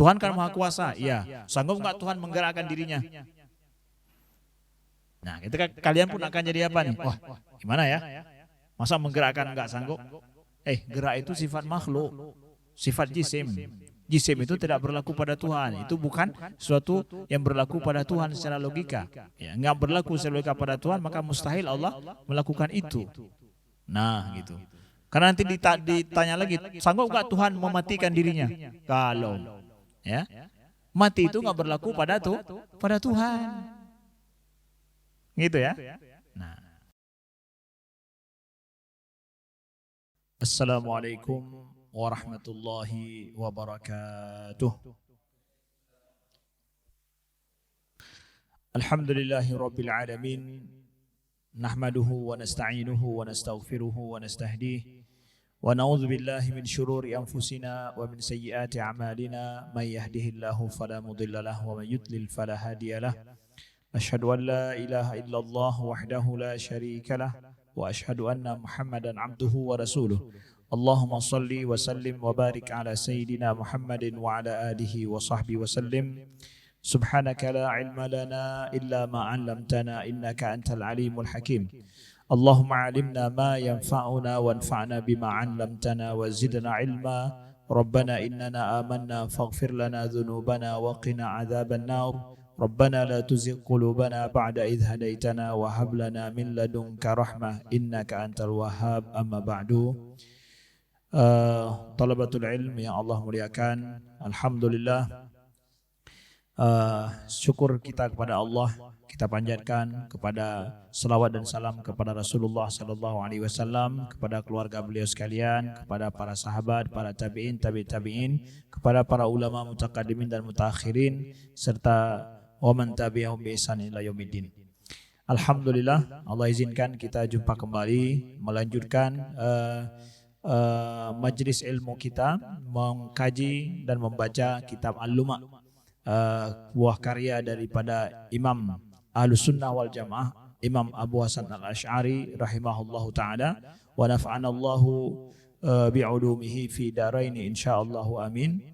Tuhan kan maha kuasa, iya. Sanggup nggak Tuhan menggerakkan dirinya? Nah, ketika kalian pun akan jadi apa nih? Wah, gimana ya? Masa menggerakkan nggak sanggup? Gerak itu sifat makhluk, sifat jisim. Jisim itu tidak berlaku pada Tuhan. Itu bukan suatu yang berlaku pada Tuhan secara logika. Ya, nggak berlaku secara logika pada Tuhan, maka mustahil Allah melakukan itu. Nah, gitu. Karena nanti ditanya lagi, sanggup nggak Tuhan mematikan dirinya? Kalau, ya, mati itu nggak berlaku pada Tuhan. Gitu ya. Nah. Assalamualaikum warahmatullahi wabarakatuh. Alhamdulillahi rabbil alamin. Nahmaduhu wa nasta'inuhu wa nastaghfiruhu wa nastahdihi wa na'udzu billahi min syururi anfusina wa min sayyiati a'malina may yahdihillahu fala mudilla lahu wa may yudlil fala hadiyalah. Asyhadu an la ilaha illallah wahdahu la syarika lah wa asyhadu anna Muhammadan abduhu wa rasuluh. Allahumma salli wa sallim wa barik ala sayyidina Muhammadin wa ala alihi wa sahbihi wa sallim. Subhanaka la ilma lana illa ma 'allamtana innaka antal alimul hakim. Allahumma 'allimna ma yanfa'una wanfa'na bima 'allamtana wa zidna ilma. Rabbana innana amanna faghfir lana dhunubana wa qina 'adzaban nar. Rabbana la tuzigh qulubana ba'da idh hadaitana wa hab lana min ladunka rahmah innaka antal wahhab. Amma ba'du. Talabatul ilm yang Allah muliakan, alhamdulillah, syukur kita kepada Allah, kita panjatkan kepada selawat dan salam kepada Rasulullah sallallahu alaihi wasallam, kepada keluarga beliau sekalian, kepada para sahabat, para tabi'in, tabi'in, kepada para ulama mutaqaddimin dan mutakhirin, serta wa man tabi'ahum bi ihsan ila yaumiddin. Alhamdulillah, Allah izinkan kita jumpa kembali melanjutkan majlis ilmu kita, mengkaji dan membaca kitab Al-Luma', buah karya daripada Imam Ahlus Sunnah wal Jamaah, Imam Abu Hasan Al-Asy'ari rahimahullahu ta'ala, wa nafa'anallahu bi'ulumihi fi daraini insyaallah, amin.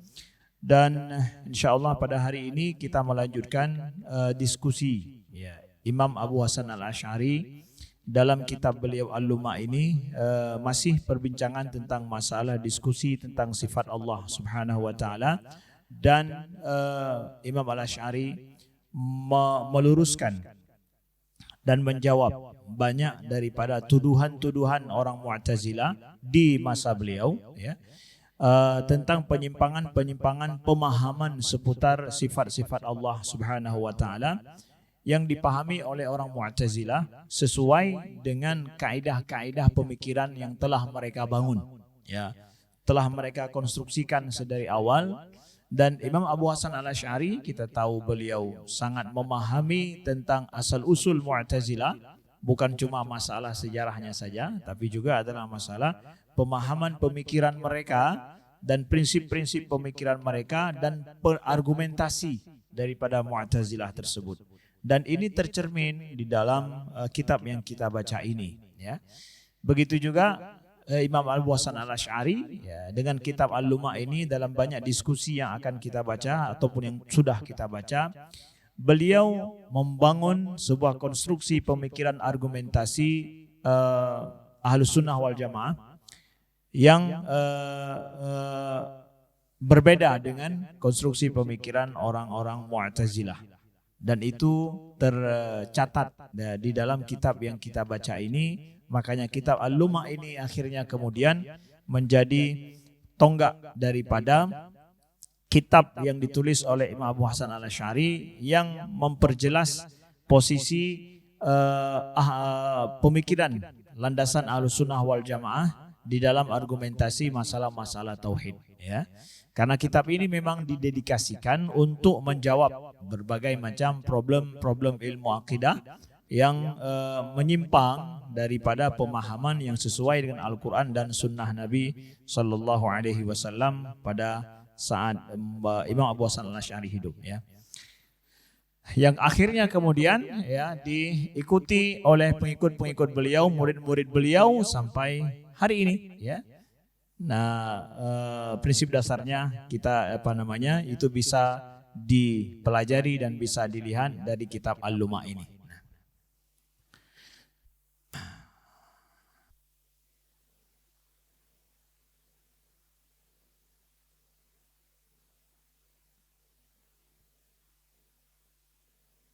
Dan insyaallah pada hari ini kita melanjutkan diskusi Imam Abu Hasan Al-Asy'ari dalam kitab beliau Al-Luma' ini, masih perbincangan tentang masalah diskusi tentang sifat Allah Subhanahu wa taala, dan Imam Al-Asy'ari meluruskan dan menjawab banyak daripada tuduhan-tuduhan orang Mu'tazilah di masa beliau, ya, tentang penyimpangan-penyimpangan pemahaman seputar sifat-sifat Allah Subhanahu wa taala yang dipahami oleh orang Mu'tazilah sesuai dengan kaidah-kaidah pemikiran yang telah mereka bangun, ya, telah mereka konstruksikan sedari awal. Dan Imam Abu Hasan Al-Asy'ari, kita tahu beliau sangat memahami tentang asal-usul Mu'tazilah, bukan cuma masalah sejarahnya saja, tapi juga adalah masalah pemahaman pemikiran mereka dan prinsip-prinsip pemikiran mereka dan argumentasi daripada Mu'tazilah tersebut. Dan ini tercermin di dalam kitab yang kita baca ini, ya. Begitu juga Imam Abu Hasan Al-Asy'ari, ya, dengan kitab Al-Luma' ini, dalam banyak diskusi yang akan kita baca ataupun yang sudah kita baca, beliau membangun sebuah konstruksi pemikiran argumentasi Ahlus Sunnah wal Jamaah yang berbeda dengan konstruksi pemikiran orang-orang Mu'tazilah. Dan itu tercatat di dalam kitab yang kita baca ini. Makanya kitab Al-Luma' ini akhirnya kemudian menjadi tonggak daripada kitab yang ditulis oleh Imam Abu Hasan Al-Asy'ari yang memperjelas posisi pemikiran landasan Ahlus Sunnah wal Jamaah di dalam argumentasi masalah-masalah tauhid, ya. Karena kitab ini memang didedikasikan untuk menjawab berbagai macam problem-problem ilmu akidah yang menyimpang daripada pemahaman yang sesuai dengan Al-Quran dan Sunnah Nabi Sallallahu Alaihi Wasallam pada saat Imam Abu Hasan Al-Asy'ari hidup, ya. Yang akhirnya kemudian, ya, diikuti oleh pengikut-pengikut beliau, murid-murid beliau sampai hari ini, ya. Nah, prinsip dasarnya kita itu bisa dipelajari dan bisa dilihat dari kitab Al-Lumah ini.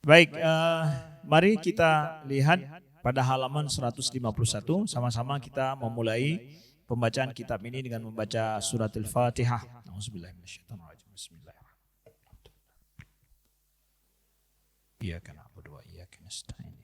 Baik, mari kita lihat pada halaman 151, sama-sama kita memulai pembacaan kitab ini dengan membaca surat Al-Fatihah. Auzubillahiminasyaitonirrajim. Bismillahirrahmanirrahim. Iyyaka na'budu wa iyyaka nasta'in.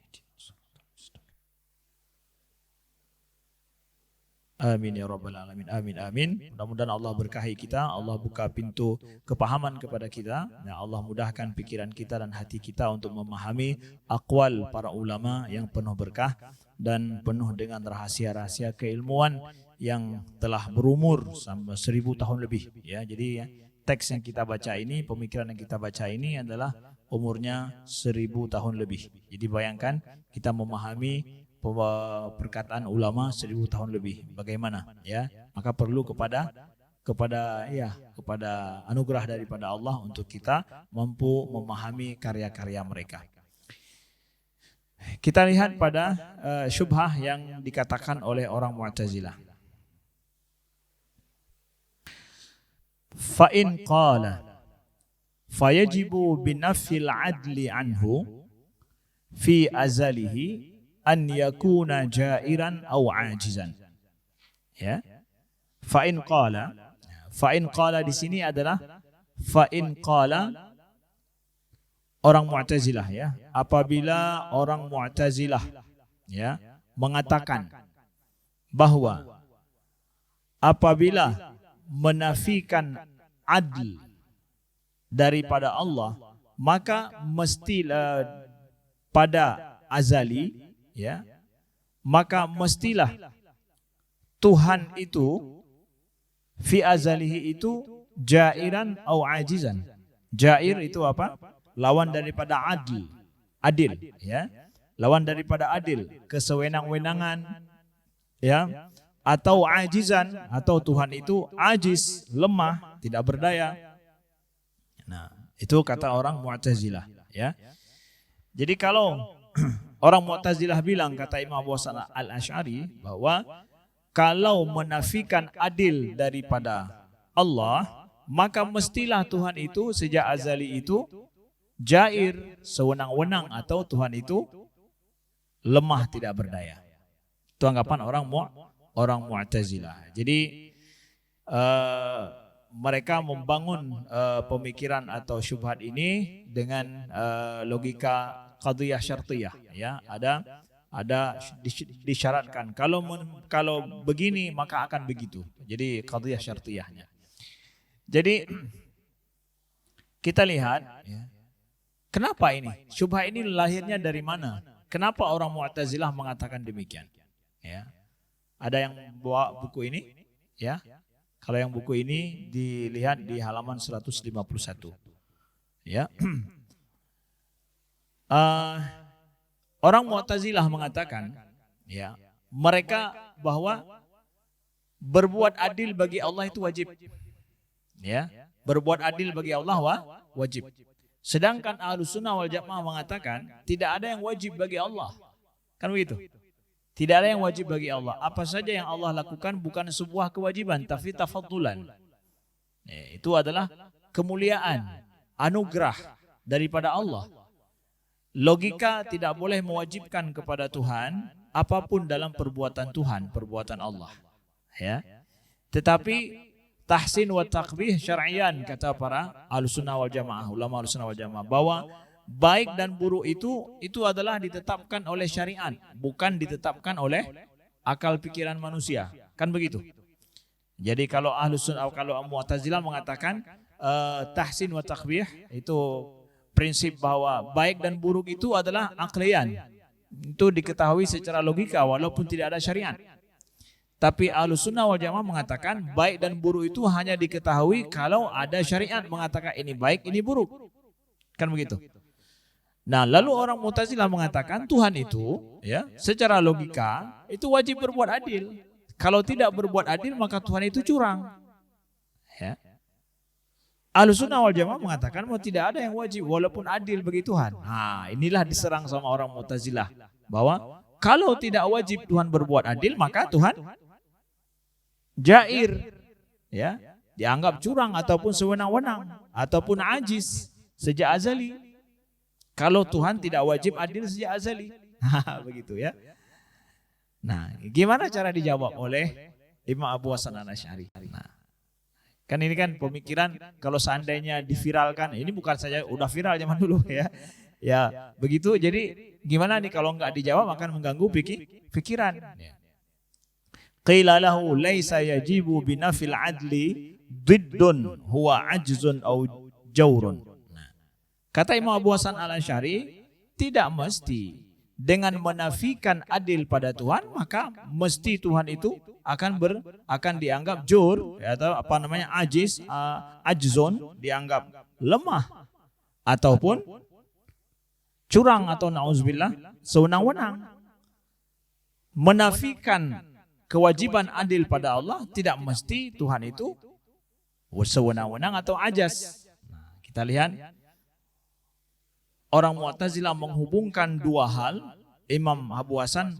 Amin ya rabbal alamin. Amin amin. Mudah-mudahan Allah berkahi kita, Allah buka pintu kepahaman kepada kita. Ya Allah mudahkan pikiran kita dan hati kita untuk memahami aqwal para ulama yang penuh berkah dan penuh dengan rahasia-rahasia keilmuan yang telah berumur sampai 1000 tahun lebih. Ya, jadi teks yang kita baca ini, pemikiran yang kita baca ini adalah umurnya 1000 tahun lebih. Jadi bayangkan kita memahami perkataan ulama 1000 tahun lebih. Bagaimana? Ya, maka perlu kepada anugerah daripada Allah untuk kita mampu memahami karya-karya mereka. Kita lihat pada syubhah yang dikatakan oleh orang Mu'tazilah. Fa in qala fayajibu binafil adli anhu fi azalihi an yakuna jairan aw ajizan. Ya. Fa in qala di sini adalah fa in qala orang Mu'tazilah, ya. Apabila orang Mu'tazilah, ya, mengatakan bahwa apabila menafikan adl daripada Allah, maka mestilah pada azali, ya, maka mestilah Tuhan itu fi azalihi itu jairan au ajizan. Jair itu apa? Lawan daripada adil, ya. Lawan daripada adil, kesewenang-wenangan, ya. Atau ajizan, atau Tuhan itu ajiz, lemah, tidak berdaya. Nah, itu kata orang Mu'tazilah, ya. Jadi kalau orang Mu'tazilah bilang, kata Imam Abu Hasan Al-Asy'ari, bahwa kalau menafikan adil daripada Allah, maka mestilah Tuhan itu sejak azali itu jair, sewenang-wenang, atau Tuhan itu lemah, tidak berdaya. Itu anggapan orang Mu'tazilah. Jadi mereka membangun pemikiran atau syubhat ini dengan logika qadhiyah syartiyah, ya. Ada disyaratkan kalau begini maka akan begitu. Jadi qadhiyah syartiyahnya. Jadi kita lihat, ya, kenapa ini? Syubhat ini lahirnya dari mana? Kenapa orang Mu'tazilah mengatakan demikian? Ya. Ada yang bawa buku ini? Ya. Kalau yang buku ini dilihat di halaman 151. Ya. Orang Mu'tazilah mengatakan, ya, mereka bahwa berbuat adil bagi Allah itu wajib. Ya, berbuat adil bagi Allah wajib. Sedangkan Ahlussunnah wal Jamaah mengatakan tidak ada yang wajib bagi Allah. Kan begitu? Tidak ada yang wajib bagi Allah. Apa saja yang Allah lakukan bukan sebuah kewajiban, tapi tafaddulan. Itu adalah kemuliaan, anugerah daripada Allah. Logika tidak boleh mewajibkan kepada Tuhan apapun dalam perbuatan Tuhan, perbuatan Allah. Ya. Tetapi tahsin wa taqbih syar'iyan, kata para Ahlussunnah wal Jamaah, ulama Ahlussunnah wal Jamaah, bahwa baik dan buruk itu adalah ditetapkan oleh syariat, bukan ditetapkan oleh akal pikiran manusia. Kan begitu? Jadi kalau Ahlussunnah, kalau Mu'tazilah mengatakan tahsin wa taqbih, itu prinsip bahwa baik dan buruk itu adalah aklian. Itu diketahui secara logika walaupun tidak ada syariat. Tapi Ahlussunnah wal Jamaah mengatakan baik dan buruk itu hanya diketahui kalau ada syariat mengatakan ini baik, ini buruk. Kan begitu? Nah, lalu orang Mu'tazilah mengatakan Tuhan itu, ya, secara logika itu wajib berbuat adil. Kalau tidak berbuat adil maka Tuhan itu curang. Ya. Ahlussunnah wal Jamaah mengatakan bahwa tidak ada yang wajib walaupun adil bagi Tuhan. Nah, inilah diserang sama orang Mu'tazilah bahwa kalau tidak wajib Tuhan berbuat adil maka Tuhan jair, ya, dianggap curang ataupun sewenang-wenang ataupun ajis sejak azali. Kalau Tuhan tidak wajib adil sejak azali. Begitu ya. Nah, gimana cara dijawab oleh Imam Abu Hasan Al-Asy'ari? Nah, kan ini kan pemikiran kalau seandainya diviralkan, ini bukan saja udah viral zaman dulu ya. Ya, begitu. Jadi gimana nih kalau enggak dijawab akan mengganggu pikiran. Qila lahu laisa yajibu binafil adli diddun huwa ajzun au jawrun. Nah, kata Imam Abu Hasan Al-Asy'ari, tidak mesti dengan menafikan adil pada Tuhan maka mesti Tuhan itu akan dianggap jur, ya, atau apa namanya ajiz, ajzon, dianggap lemah ataupun curang atau nauzubillah sewenang-wenang. Menafikan kewajiban adil pada Allah tidak mesti Tuhan itu sewenang-wenang atau ajas. Nah, kita lihat orang Mu'tazilah menghubungkan dua hal, Imam Abu Hasan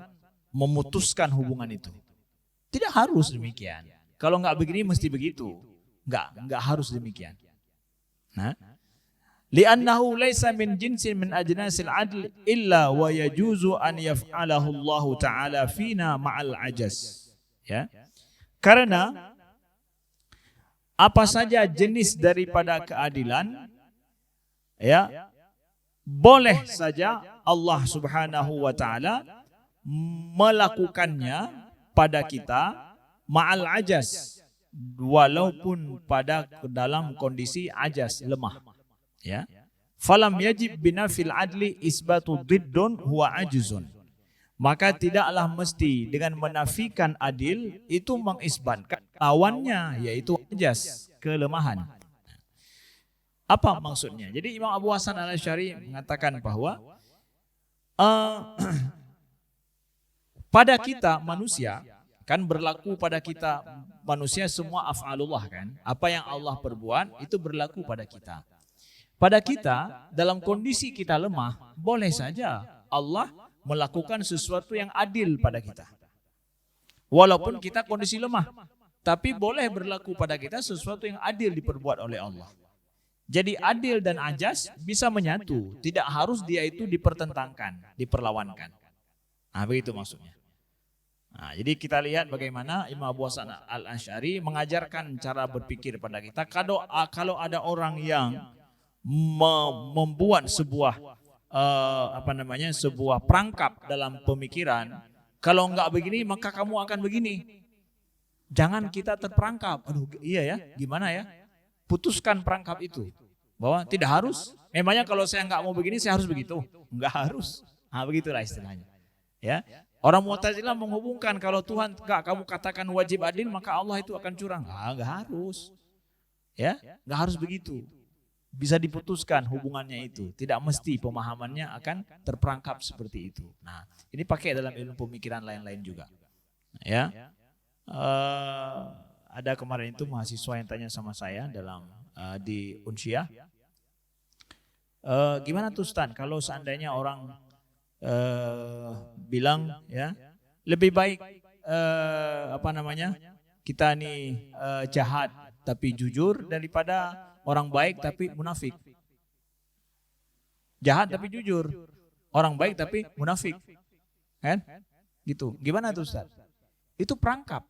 memutuskan hubungan itu. Tidak harus demikian. Kalau enggak begini mesti begitu. Enggak harus demikian. Nah, li'annahu laisa min jinsin min ajnasil adl illa wa yajuzu an yaf'alahu Allah Ta'ala fina ma'al ajaz. Ya. Karena apa saja jenis daripada keadilan, ya, boleh saja Allah Subhanahu wa Ta'ala melakukannya pada kita ma'al ajas, walaupun pada dalam kondisi ajas, lemah. Ya. Falam yajib binafil adli isbatu diddun huwa ajuzun. Maka tidaklah mesti dengan menafikan adil itu mengisbatkan lawannya, yaitu ajas, kelemahan. Apa maksudnya? Jadi Imam Abu Hasan Al-Asy'ari mengatakan bahwa pada kita manusia, kan berlaku pada kita manusia semua af'alullah kan. Apa yang Allah perbuat itu berlaku pada kita. Pada kita dalam kondisi kita lemah, boleh saja Allah melakukan sesuatu yang adil pada kita. Walaupun kita kondisi lemah, tapi boleh berlaku pada kita sesuatu yang adil diperbuat oleh Allah. Jadi adil dan ajas bisa menyatu, tidak harus dia itu dipertentangkan, diperlawankan. Nah, begitu maksudnya. Nah, jadi kita lihat bagaimana Imam Abu Hasan Al-Asy'ari mengajarkan cara berpikir pada kita. Kalau ada orang yang membuat sebuah sebuah perangkap dalam pemikiran, kalau enggak begini maka kamu akan begini. Jangan kita terperangkap. Aduh, iya ya, gimana ya? Putuskan perangkap itu. Bahwa tidak harus. Memangnya kalau saya enggak mau begini saya harus begitu? Enggak harus. Nah, begitulah istilahnya. Ya. Orang Mu'tazilah menghubungkan kalau Tuhan enggak kamu katakan wajib adil maka Allah itu akan curang. Enggak harus. Ya, enggak harus begitu. Bisa diputuskan hubungannya itu. Tidak mesti pemahamannya akan terperangkap seperti itu. Nah, ini pakai dalam ilmu pemikiran lain-lain juga. Ya. Ada kemarin itu mahasiswa yang tanya sama saya dalam di Unsyah. Gimana tuh Stan kalau seandainya orang bilang ya lebih baik kita nih jahat tapi jujur daripada orang baik tapi munafik. Jahat tapi jujur, orang baik tapi munafik, kan? Gitu. Gimana tuh Ustaz? Itu perangkap.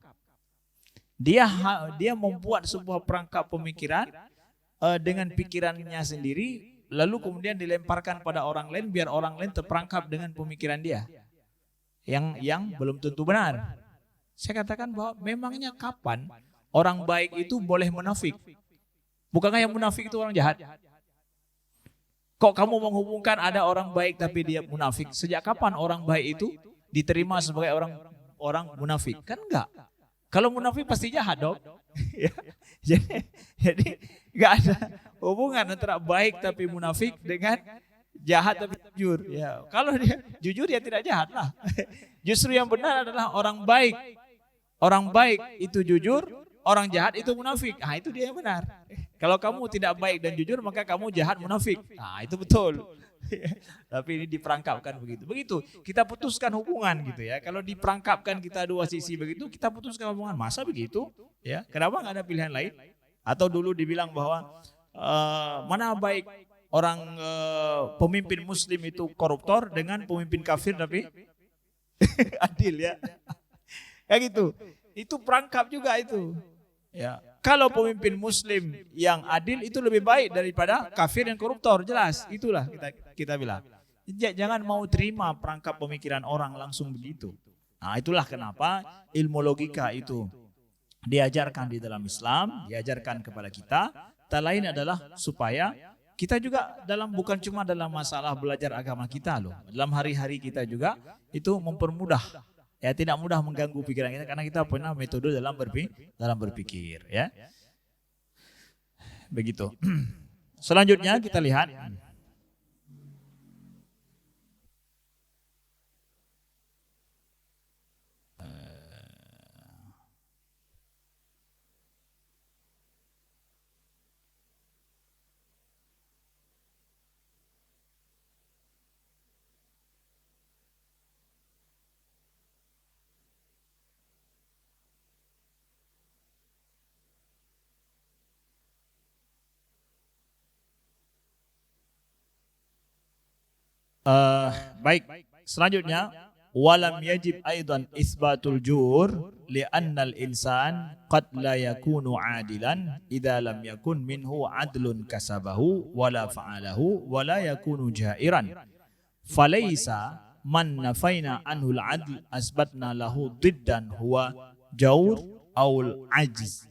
Dia membuat sebuah perangkap pemikiran dengan pikirannya sendiri, lalu kemudian dilemparkan pada orang lain biar orang lain terperangkap dengan pemikiran dia yang belum tentu benar. Saya katakan bahwa memangnya kapan orang baik itu boleh munafik? Bukankah yang munafik itu orang jahat? Kok kamu menghubungkan ada orang baik tapi dia munafik? Sejak kapan orang baik itu diterima sebagai orang munafik? Kan enggak. Kalau munafik pasti jahat dong. Jadi enggak ada hubungan antara baik tapi munafik dengan jahat tapi jujur. Ya, kalau dia jujur ya tidak jahat lah. Justru yang benar adalah orang baik Orang baik itu jujur, orang jahat itu munafik. Ah, itu dia yang benar. Kalau kamu tidak baik dan jujur, maka kamu jahat munafik. Ah, itu betul. Tapi ini diperangkapkan begitu. Begitu kita putuskan hubungan gitu ya. Kalau diperangkapkan kita dua sisi begitu, kita putuskan hubungan. Masa begitu? Ya, kenapa nggak ada pilihan lain? Atau dulu dibilang bahwa mana baik orang pemimpin muslim itu koruptor dengan pemimpin kafir tapi adil ya. Kayak gitu. Itu perangkap juga itu. Ya. Kalau pemimpin muslim yang adil itu lebih baik daripada kafir yang koruptor, jelas. Itulah kita bilang. Jangan mau terima perangkap pemikiran orang langsung begitu. Nah, itulah kenapa ilmu logika itu diajarkan di dalam Islam, diajarkan kepada kita. Tak lain adalah supaya kita juga bukan cuma dalam masalah belajar agama kita loh. Dalam hari-hari kita juga itu mempermudah. Ya, tidak mudah mengganggu pikiran kita karena kita punya metode dalam berpikir ya. Begitu. Selanjutnya kita lihat baik. Selanjutnya walam yajib aidan isbatul jur li'annal insan qad la yakunu adilan idza lam yakun minhu adlun kasabahu wala fa'alahu wala yakunu jairan falaysa man nafaina anhu al-adl asbatna lahu diddan huwa jaur aul ajiz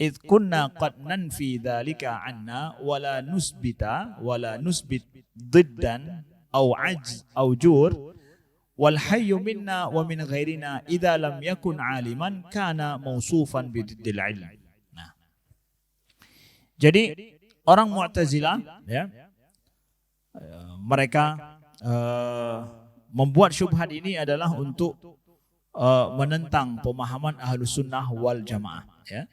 idh kunna qad nanfi dhalika anna wala nusbit diddan au ajz au jur wal hayyu minna wa min ghairina idza lam yakun aliman kana mausufan bididdil ilm. Nah, jadi orang Mu'tazilah ya, mereka membuat syubhat ini adalah untuk menentang pemahaman Ahlus Sunnah wal Jamaah ya,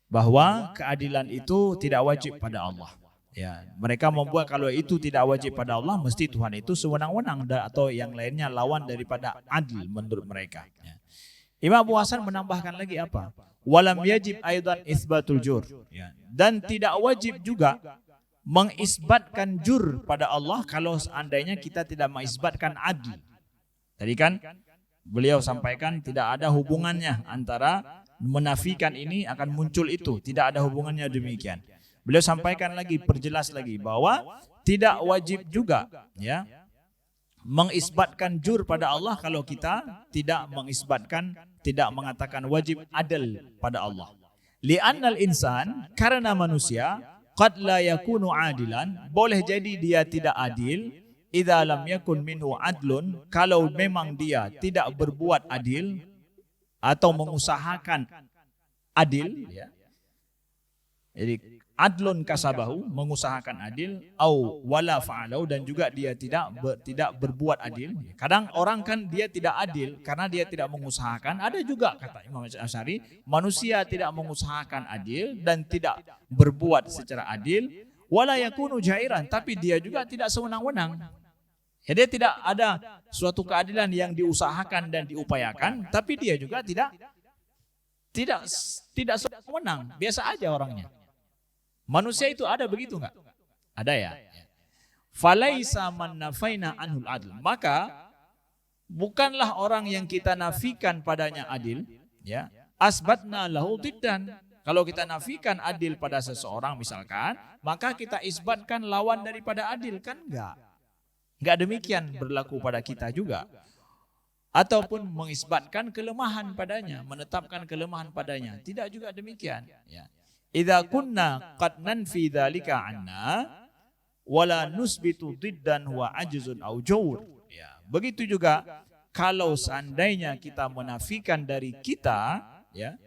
bahwa keadilan itu tidak wajib pada Allah. Ya, mereka membuat kalau itu tidak wajib pada Allah, mesti Tuhan itu sewenang-wenang atau yang lainnya lawan daripada adil menurut mereka. Ya. Imam Abu Hasan menambahkan lagi apa? Walam yajib aidan isbatul jur. Ya. Dan tidak wajib juga mengisbatkan jur pada Allah kalau seandainya kita tidak mengisbatkan adil. Tadi kan beliau sampaikan tidak ada hubungannya antara menafikan ini akan muncul itu, tidak ada hubungannya demikian. Beliau sampaikan lagi, perjelas lagi bahwa tidak wajib juga ya mengisbatkan jur pada Allah kalau kita tidak mengisbatkan, tidak mengatakan wajib adil pada Allah. Li'annal insan, karena manusia qad la yakunu adilan, boleh jadi dia tidak adil idza lam yakun minhu adlun, kalau memang dia tidak berbuat adil atau mengusahakan adil ya. Jadi adlun kasabahu, mengusahakan adil, au wala fa'alau, dan juga dia tidak berbuat adil. Kadang orang kan dia tidak adil karena dia tidak mengusahakan. Ada juga kata Imam Asy'ari, manusia tidak mengusahakan adil dan tidak berbuat secara adil, wala yakunu jairan, tapi dia juga tidak sewenang-wenang. Ya, dia tidak ada suatu keadilan yang diusahakan dan diupayakan, tapi dia juga tidak sewenang, biasa aja orangnya. Manusia itu ada begitu enggak? Ada ya. Falaisa man nafaina anhul adl. Maka bukanlah orang yang kita nafikan padanya adil, ya. Asbatna lahu diddan. Kalau kita nafikan adil pada seseorang misalkan, maka kita isbatkan lawan daripada adil, kan enggak. Enggak demikian berlaku pada kita juga. Ataupun mengisbatkan kelemahan padanya, menetapkan kelemahan padanya, tidak juga demikian, ya. Idza kunna qad nanfi dzalika anna wala nusbitu diddan huwa ajzun au jawr. Ya, begitu juga kalau seandainya kita menafikan dari kita ya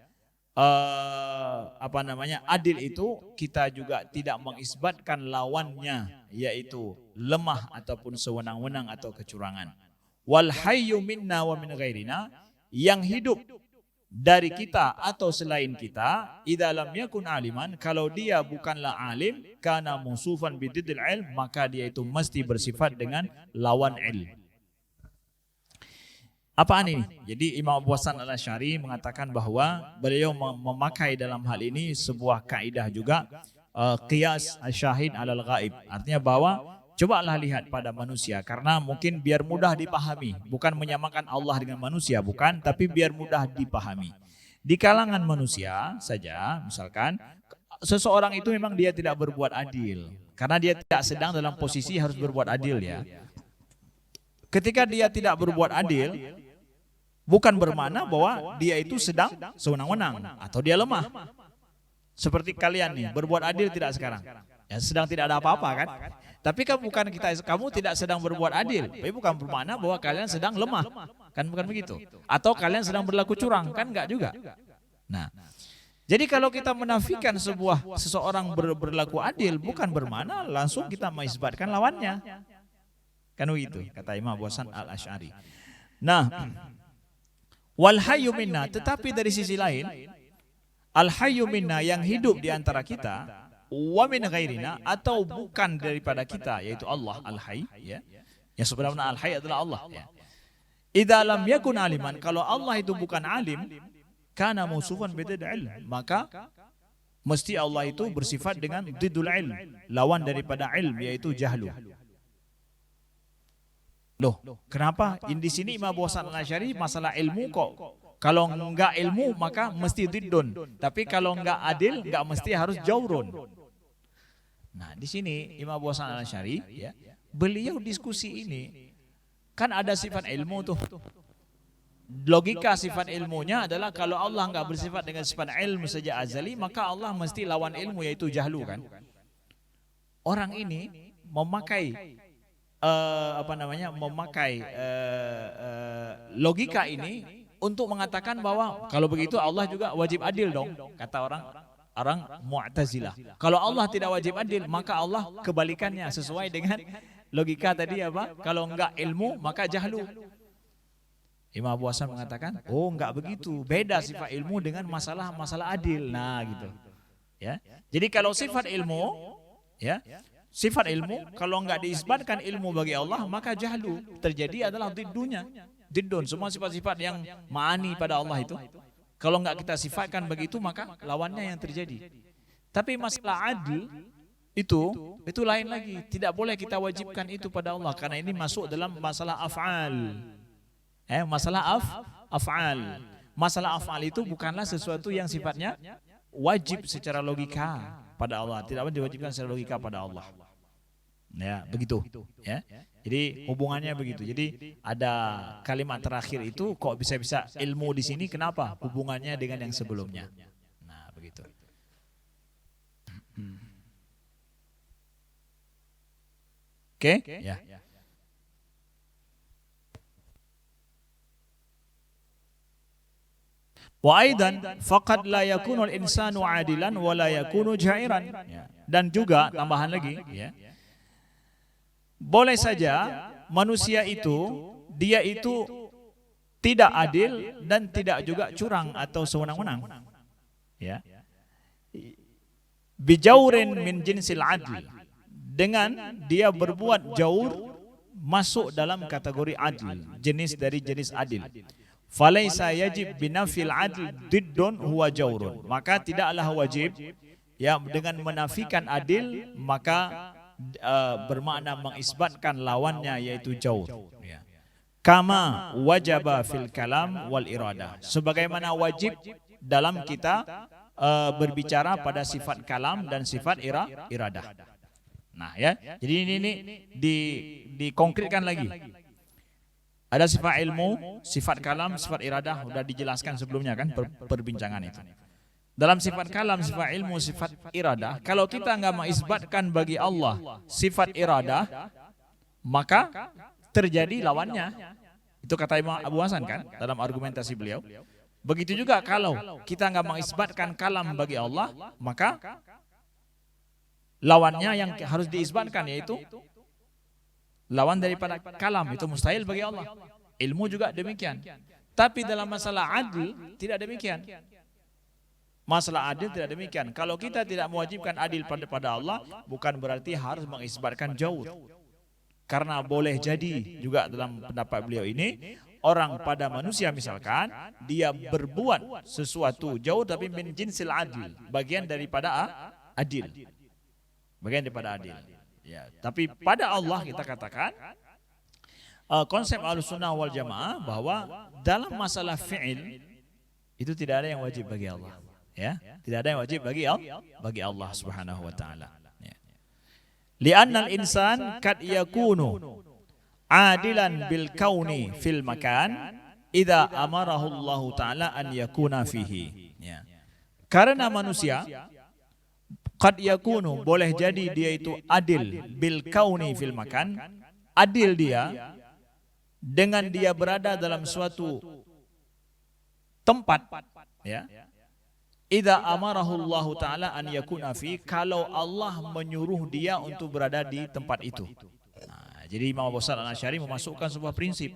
adil itu, kita juga tidak mengisbatkan lawannya yaitu lemah ataupun sewenang-wenang atau kecurangan. Wal hayyu minna wa min ghairina, yang hidup dari kita atau selain kita, idza lam yakun aliman, kalau dia bukanlah alim, kana musufan bididdil ilm, maka dia itu mesti bersifat dengan lawan ilm. Apaan ini? Jadi Imam Abu Hasan Al-Asy'ari mengatakan bahwa beliau memakai dalam hal ini sebuah kaidah juga, qiyas asyahid alal ghaib. Artinya bahwa cobalah lihat pada manusia, karena mungkin biar mudah dipahami, bukan menyamakan Allah dengan manusia, bukan, tapi biar mudah dipahami. Di kalangan manusia saja, misalkan seseorang itu memang dia tidak berbuat adil, karena dia tidak sedang dalam posisi harus berbuat adil ya. Ketika dia tidak berbuat adil, bukan bermakna bahwa dia itu sedang sewenang-wenang atau dia lemah. Seperti kalian nih, berbuat adil tidak sekarang? Ya, sedang tidak ada apa-apa kan? Tapi kan bukan kamu tidak sedang berbuat adil, tapi bukan bermakna bahwa kalian sedang lemah, kan bukan begitu? Atau kalian sedang berlaku curang, kan enggak juga. Nah, jadi kalau kita menafikan seseorang berlaku adil, bukan bermakna langsung kita mengisbatkan lawannya, kan begitu? Kata Imam Abu Hasan Al-Asy'ari. Nah, wal hayyu minna, tetapi dari sisi lain, al hayyu minna yang hidup di antara kita, wa min ghairina, atau bukan daripada kita, yaitu Allah al-hayy ya. Yang sebenarnya al-hayy adalah Allah ya. Idza lam yakun aliman, kalau Allah itu bukan alim, kana musufan bididil ilm, maka mesti Allah itu bersifat dengan diddul ilm, lawan daripada ilm, yaitu jahlu. Loh, kenapa? Di sini Imam Abu Hasan Al-Asy'ari masalah ilmu kok. Kalau enggak ilmu maka mesti diddun. Tapi kalau enggak adil enggak mesti harus jaurun. Nah, di sini Imam Abu Hasan Al-Asy'ari ya, beliau diskusi ini kan ada sifat ilmu tuh. Logika sifat ilmunya adalah kalau Allah enggak bersifat dengan sifat ilmu sejak azali, maka Allah mesti lawan ilmu, yaitu jahlu kan. Orang ini memakai logika ini untuk mengatakan bahwa kalau begitu Allah juga wajib adil dong, kata orang Mu'tazilah. Kalau Allah tidak wajib adil, maka Allah kebalikannya, sesuai dengan logika tadi apa? Kalau enggak ilmu maka jahlu. Imam Abu Hasan mengatakan, oh enggak begitu, beda sifat ilmu dengan masalah adil. Nah gitu ya. Jadi kalau sifat ilmu ya, sifat ilmu kalau enggak diisbatkan ilmu bagi Allah, maka jahlu terjadi adalah diddunya. Diddun, semua sifat-sifat yang ma'ani pada Allah itu, kalau enggak kita sifatkan begitu, maka lawannya yang terjadi. Tapi masalah adil itu lain lagi. Tidak boleh kita wajibkan itu pada Allah, karena ini masuk dalam masalah af'al. Masalah af'al. Masalah af'al itu bukanlah sesuatu yang sifatnya wajib secara logika pada Allah, tidak diwajibkan secara logika pada Allah. Ya, begitu ya. Jadi hubungannya begitu. Jadi ada kalimat terakhir itu kok bisa-bisa ilmu di sini, kenapa? Hubungannya dengan yang sebelumnya. Nah, begitu. Oke? Ya. Wa aidan faqad la yakunul insanu adilan wa la yakunu jairan. Dan juga tambahan lagi ya. Boleh saja manusia itu dia itu tidak adil dan tidak juga curang atau sewenang-wenang. Ya. Bijaurin min jinsil adl. Dengan dia berbuat jaur masuk dalam kategori adil, jenis dari jenis adil. Falaisa yajib binafil adl diddun huwa jaurun. Maka tidaklah wajib ya dengan menafikan adil, maka bermakna mengisbatkan lawannya, yaitu jaur. Kama wajaba fil kalam wal irada. Sebagaimana wajib dalam kita berbicara pada sifat kalam dan sifat iradah. Nah ya, jadi ini dikonkretkan lagi. Ada sifat ilmu, sifat kalam, sifat iradah, sudah dijelaskan sebelumnya kan perbincangan itu. Dalam sifat kalam, sifat ilmu, sifat iradah, kalau kita enggak mengisbatkan bagi Allah sifat iradah, maka terjadi lawannya. Itu kata Imam Abu Hasan kan dalam argumentasi beliau. Begitu juga kalau kita enggak mengisbatkan kalam bagi Allah, maka lawannya yang harus diisbatkan, yaitu lawan daripada kalam, itu mustahil bagi Allah. Ilmu juga demikian. Tapi dalam masalah adil tidak demikian. Masalah adil tidak demikian. Kalau kita tidak mewajibkan adil pada Allah, bukan berarti harus mengisbatkan jauh. Karena boleh jadi juga dalam pendapat beliau ini, orang pada manusia misalkan, dia berbuat sesuatu jauh tapi min jinsil adil, bagian daripada adil. Bagian daripada adil. Ya, tapi pada Allah kita katakan, konsep Ahlussunnah wal Jamaah bahwa dalam masalah fi'il itu tidak ada yang wajib bagi Allah. Ya, tidak ada yang wajib bagi Allah Subhanahu wa taala. Ya. Li'anna al-insan kad yakunu adilan bil kauni fil makan idza amarahu Allah taala an yakuna fihi. Ya. Karena manusia kad yakunu boleh jadi dia itu adil bil kauni fil makan, adil dia dengan dia berada dalam suatu tempat, ya. Idza amarahu Allah taala an yakuna fi, kalau Allah menyuruh dia untuk berada di tempat itu. Nah, jadi Imam Abu Sa'id Al-Asy'ari memasukkan sebuah prinsip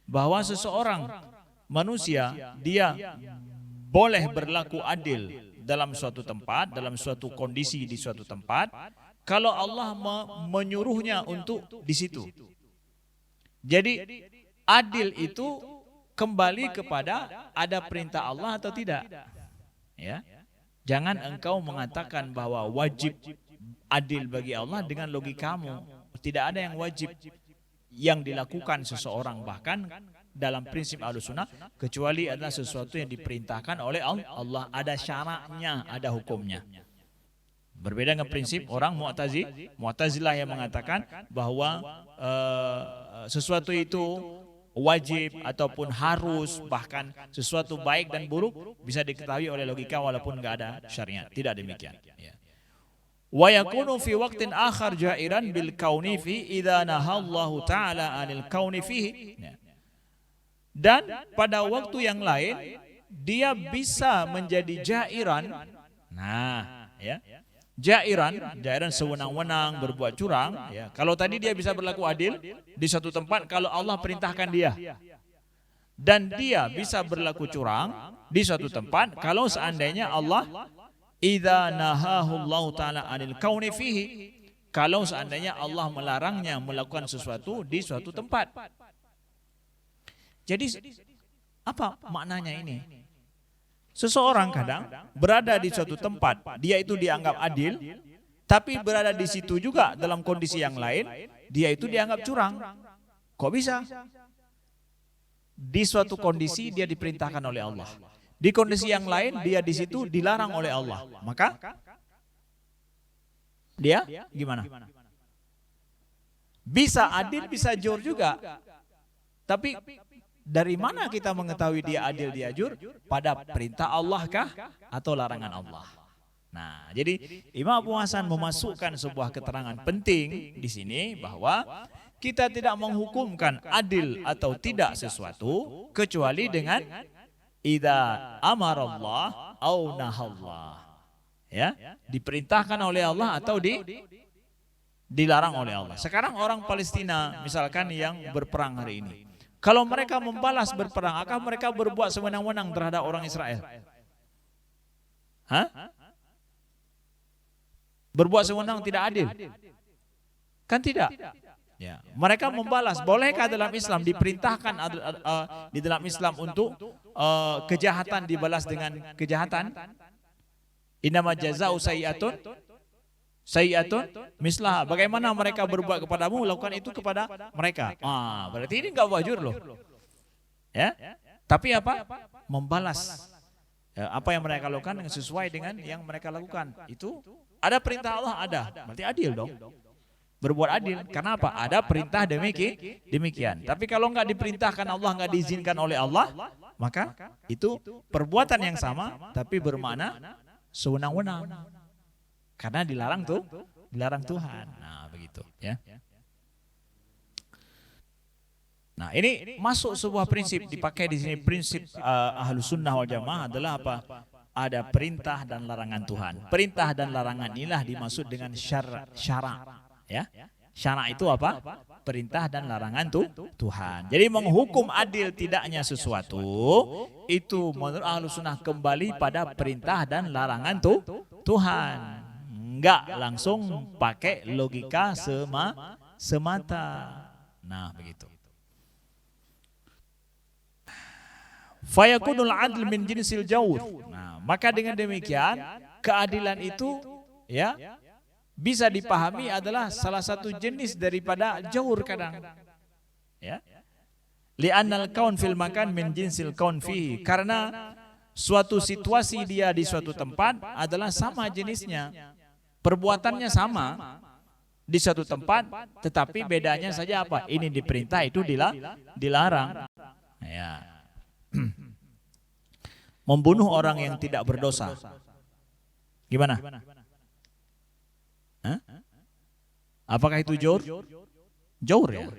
bahwa seseorang manusia dia boleh berlaku adil dalam suatu tempat, dalam suatu kondisi di suatu tempat, kalau Allah menyuruhnya untuk di situ. Jadi adil itu kembali kepada ada perintah Allah atau tidak. Ya, jangan engkau mengatakan bahwa wajib adil bagi Allah dengan logikamu. Tidak ada yang wajib yang dilakukan seseorang, bahkan dalam prinsip Ahlussunnah, kecuali adalah sesuatu yang diperintahkan oleh Allah, ada syaratnya, ada hukumnya. Berbeda dengan prinsip orang Mu'tazilah yang mengatakan bahwa sesuatu itu wajib ataupun harus, bahkan sesuatu baik dan buruk bisa diketahui oleh logika walaupun enggak ada syariat. Tidak demikian. Wa yakunu fi waqtin akhar ja'iran bil kauni fi idza nahallahu ta'ala 'anil kauni fihi. Dan pada waktu yang lain dia bisa menjadi jairan. Nah, ya. Jairan sewenang-wenang, berbuat curang, ya. Kalau tadi dia bisa berlaku adil di suatu tempat kalau Allah perintahkan dia. Dan dia bisa berlaku curang di suatu tempat kalau seandainya Allah idza nahahu Allah taala 'anil kauni fihi, kalau seandainya Allah melarangnya melakukan sesuatu di suatu tempat. Jadi apa maknanya ini? Seseorang kadang berada di suatu tempat, dia itu dianggap adil, tapi berada di situ juga dalam kondisi yang lain, dia itu dianggap curang. Kok bisa? Di suatu kondisi dia diperintahkan oleh Allah. Di kondisi yang lain dia di situ dilarang oleh Allah. Maka dia gimana? Bisa adil, bisa jur juga. Tapi dari mana kita mengetahui dia adil, dia jur? Pada perintah Allah kah atau larangan Allah? Nah, jadi Imam Abu Hasan memasukkan sebuah keterangan penting di sini bahwa kita tidak menghukumkan adil atau tidak sesuatu kecuali dengan idza amarallah au nahallah. Ya, diperintahkan oleh Allah atau dilarang oleh Allah. Sekarang orang Palestina misalkan yang berperang hari ini, kalau mereka membalas berperang, akan mereka berbuat sewenang-wenang terhadap orang Israel? Hah? Berbuat sewenang tidak adil? Kan tidak? Ya. Mereka membalas. Bolehkah dalam Islam diperintahkan di dalam Islam untuk kejahatan dibalas dengan kejahatan? Innama jazaa'u sayyi'atun mislah. Bagaimana mereka berbuat kepadamu, lakukan itu kepada mereka. Berarti ini enggak wajur loh. Ya. Tapi apa? Membalas. Ya, apa yang mereka lakukan yang sesuai dengan yang mereka lakukan. Itu ada perintah Allah, ada. Berarti adil dong. Berbuat adil. Karena apa? Ada perintah demikian. Tapi kalau enggak diperintahkan Allah, enggak diizinkan oleh Allah, maka itu perbuatan yang sama tapi bermakna sewenang-wenang. Karena dilarang Tuhan. Nah, begitu ya. Nah, ini masuk sebuah prinsip dipakai di sini, prinsip Ahlussunnah wal Jamaah adalah apa? Ada perintah dan larangan Tuhan. Perintah dan larangan inilah dimaksud dengan syara, ya. Syara itu apa? Perintah dan larangan Tuhan. Jadi menghukum adil tidaknya sesuatu itu menurut Ahlussunnah kembali pada perintah dan larangan Tuhan. Enggak langsung pakai logika semata. Nah, begitu. Fayakunul adl min jinsil jawr. Nah, maka dengan demikian keadilan itu ya bisa dipahami adalah salah satu jenis daripada jawr kadang. Ya. Li'annal kaun fil makan min jinsil kaun fihi. Karena suatu situasi dia di suatu tempat adalah sama jenisnya. Perbuatannya sama di suatu tempat, tetapi bedanya saja apa? Ini diperintah, itu dilarang. Ya. Membunuh orang yang tidak berdosa. Gimana? Hah? Apakah itu jawr? Jawr ya.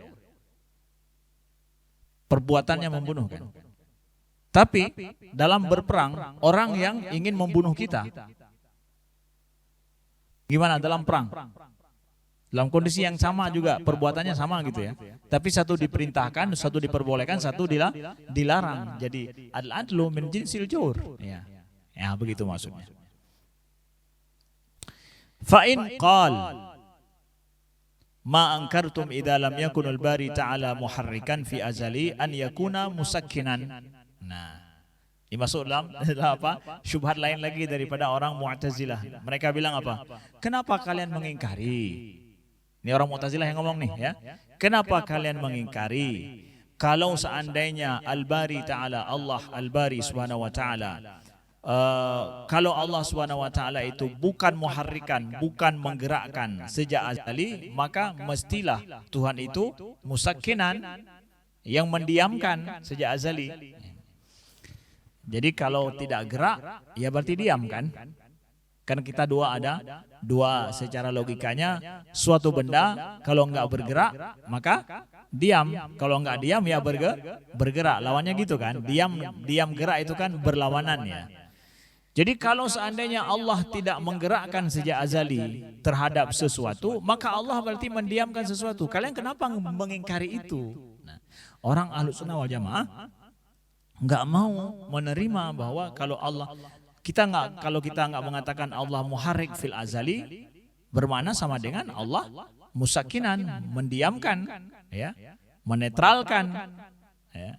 Perbuatannya membunuh kan. Tapi dalam berperang, orang yang ingin membunuh kita. Gimana dalam perang? Dalam kondisi yang sama juga, perbuatannya sama gitu ya. Tapi satu diperintahkan, satu diperbolehkan, satu dilarang. Jadi al-adlu min jinsil jawr. Ya. Ya, begitu maksudnya. Fa in qal ma ankartum idza lam yakun al-bari ta'ala muharrikan fi azali an yakuna musakkinan. Nah, dimasuk dalam apa? Syubhat lain lagi daripada orang Mu'tazilah. Mereka bilang apa? Kenapa kalian mengingkari? Ini orang Mu'tazilah yang ngomong nih ya. Kenapa kalian mengingkari kalau seandainya Al-Bari Ta'ala, Allah Al-Bari Subhanahu wa Ta'ala, kalau Allah Subhanahu wa Ta'ala itu bukan muharrikan, bukan menggerakkan sejak azali, maka mestilah Tuhan itu musakkinan, yang mendiamkan sejak azali. Jadi kalau tidak gerak, ya berarti diam kan? Kan kita ada dua secara logikanya, suatu benda kalau enggak bergerak maka diam, kalau enggak diam ya bergerak, lawannya gitu kan. Diam gerak itu kan berlawanan ya. Jadi kalau seandainya Allah tidak menggerakkan sejak azali terhadap sesuatu, maka Allah berarti mendiamkan sesuatu. Kalian kenapa mengingkari itu? Nah, orang Ahlussunnah wal Jamaah enggak mau menerima bahwa kalau kita nggak mengatakan Allah muharrik fil azali, bermakna sama dengan Allah musakkinan, mendiamkan, ya, menetralkan, ya,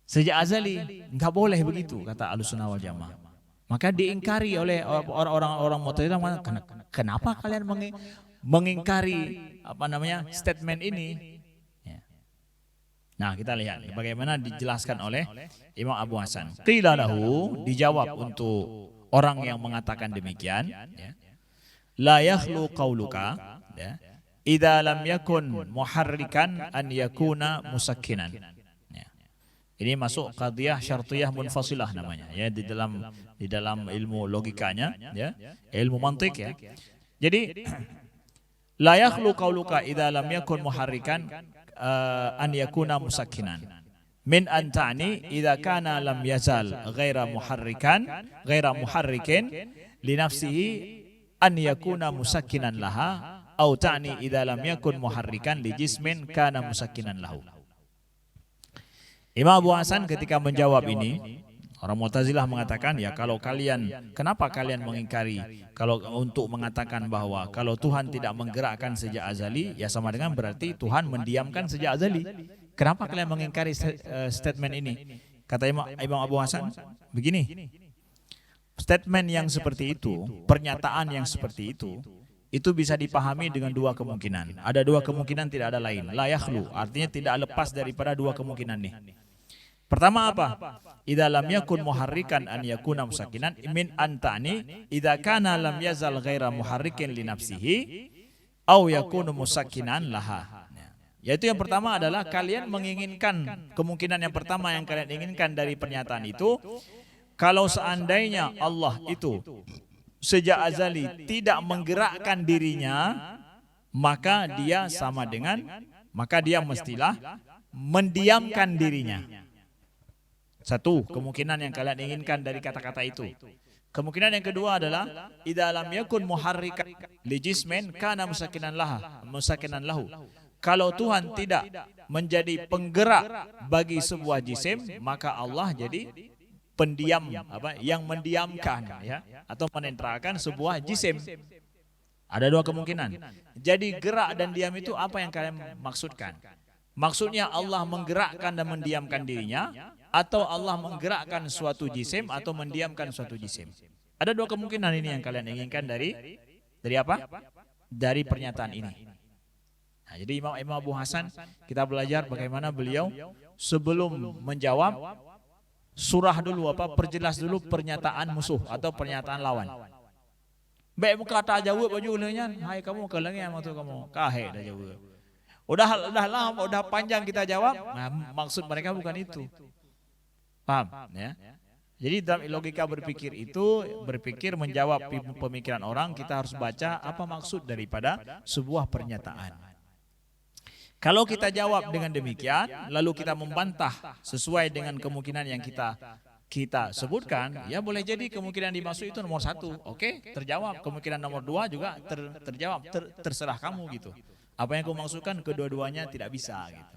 sejak azali. Nggak boleh begitu kata Ahlussunnah wal Jamaah. Maka diingkari oleh orang-orang Mu'tazilah. Kenapa kalian mengingkari statement ini? Nah, kita lihat bagaimana dijelaskan oleh Imam Abu Hasan. Qila lahu, dijawab untuk orang yang mengatakan demikian, ya. La yakhlu qauluka, ya, idza lam yakun muharrikan an yakuna musakkinan. Ya. Ini masuk qadhiyah syartiyah munfasilah namanya, ya, di dalam ilmu logikanya, ya, ilmu mantik ya. Jadi la yakhlu qauluka idza lam yakun muharrikan an yakuna musakkinan min antani idza kana lam yazal ghaira muharrikin li nafsihi an yakuna musakkinan laha au ta'ni idza lam yakun muharrikan li jismin kana musakkinan lahu. Imam Abu Hasan ketika menjawab ini, orang Mu'tazilah mengatakan, ya kalau kenapa kalian mengingkari kalau untuk mengatakan bahwa kalau Tuhan tidak menggerakkan sejak azali, ya sama dengan berarti Tuhan mendiamkan sejak azali. Kenapa kalian mengingkari statement ini? Kata Imam Abu Hasan, begini, statement yang seperti itu, pernyataan yang seperti itu bisa dipahami dengan dua kemungkinan. Ada dua kemungkinan, tidak ada lain. La yakhlu, artinya tidak lepas daripada dua kemungkinan nih. Pertama apa? Idza lam yakun muharrikan an yakuna musakkinan min antani idza kana lam yazal ghaira muharrikin li nafsihi au yakunu musakkinan laha. Yaitu yang pertama adalah kalian menginginkan, kemungkinan yang pertama yang kalian inginkan dari pernyataan itu, kalau seandainya Allah itu sejak azali tidak menggerakkan dirinya, maka dia mestilah mendiamkan dirinya. Satu kemungkinan yang kalian inginkan dari kata-kata itu. Kemungkinan yang kedua adalah idza lam yakun muharrikan li jismin kana musakinan lahu. Kalau Tuhan tidak menjadi penggerak bagi sebuah jisim, maka Allah jadi pendiam, yang mendiamkan, ya, atau menetralkan sebuah jisim. Ada dua kemungkinan. Jadi gerak dan diam itu apa yang kalian maksudkan? Maksudnya Allah menggerakkan dan mendiamkan dirinya, atau Allah menggerakkan suatu jisim atau mendiamkan suatu jisim. Ada dua kemungkinan ini yang kalian inginkan dari apa? Dari pernyataan ini. Nah, jadi Imam Abu Hasan, kita belajar bagaimana beliau sebelum menjawab surah dulu, perjelas dulu pernyataan musuh atau pernyataan lawan. Baik muka tak jawab baju ulangnya, hai kamu ke langit waktu kamu kahe dah jawab. Udah lama, udah panjang kita jawab. Nah, maksud mereka bukan itu. Paham, ya? Jadi dalam logika berpikir itu, berpikir menjawab pemikiran orang, kita harus baca apa maksud daripada sebuah pernyataan. Kalau kita jawab dengan demikian, lalu kita membantah sesuai dengan kemungkinan yang kita sebutkan, ya boleh jadi kemungkinan dimaksud itu nomor 1, oke, terjawab. Kemungkinan nomor 2 juga terjawab, terserah kamu gitu. Apa yang kau maksudkan, kedua-duanya tidak bisa gitu.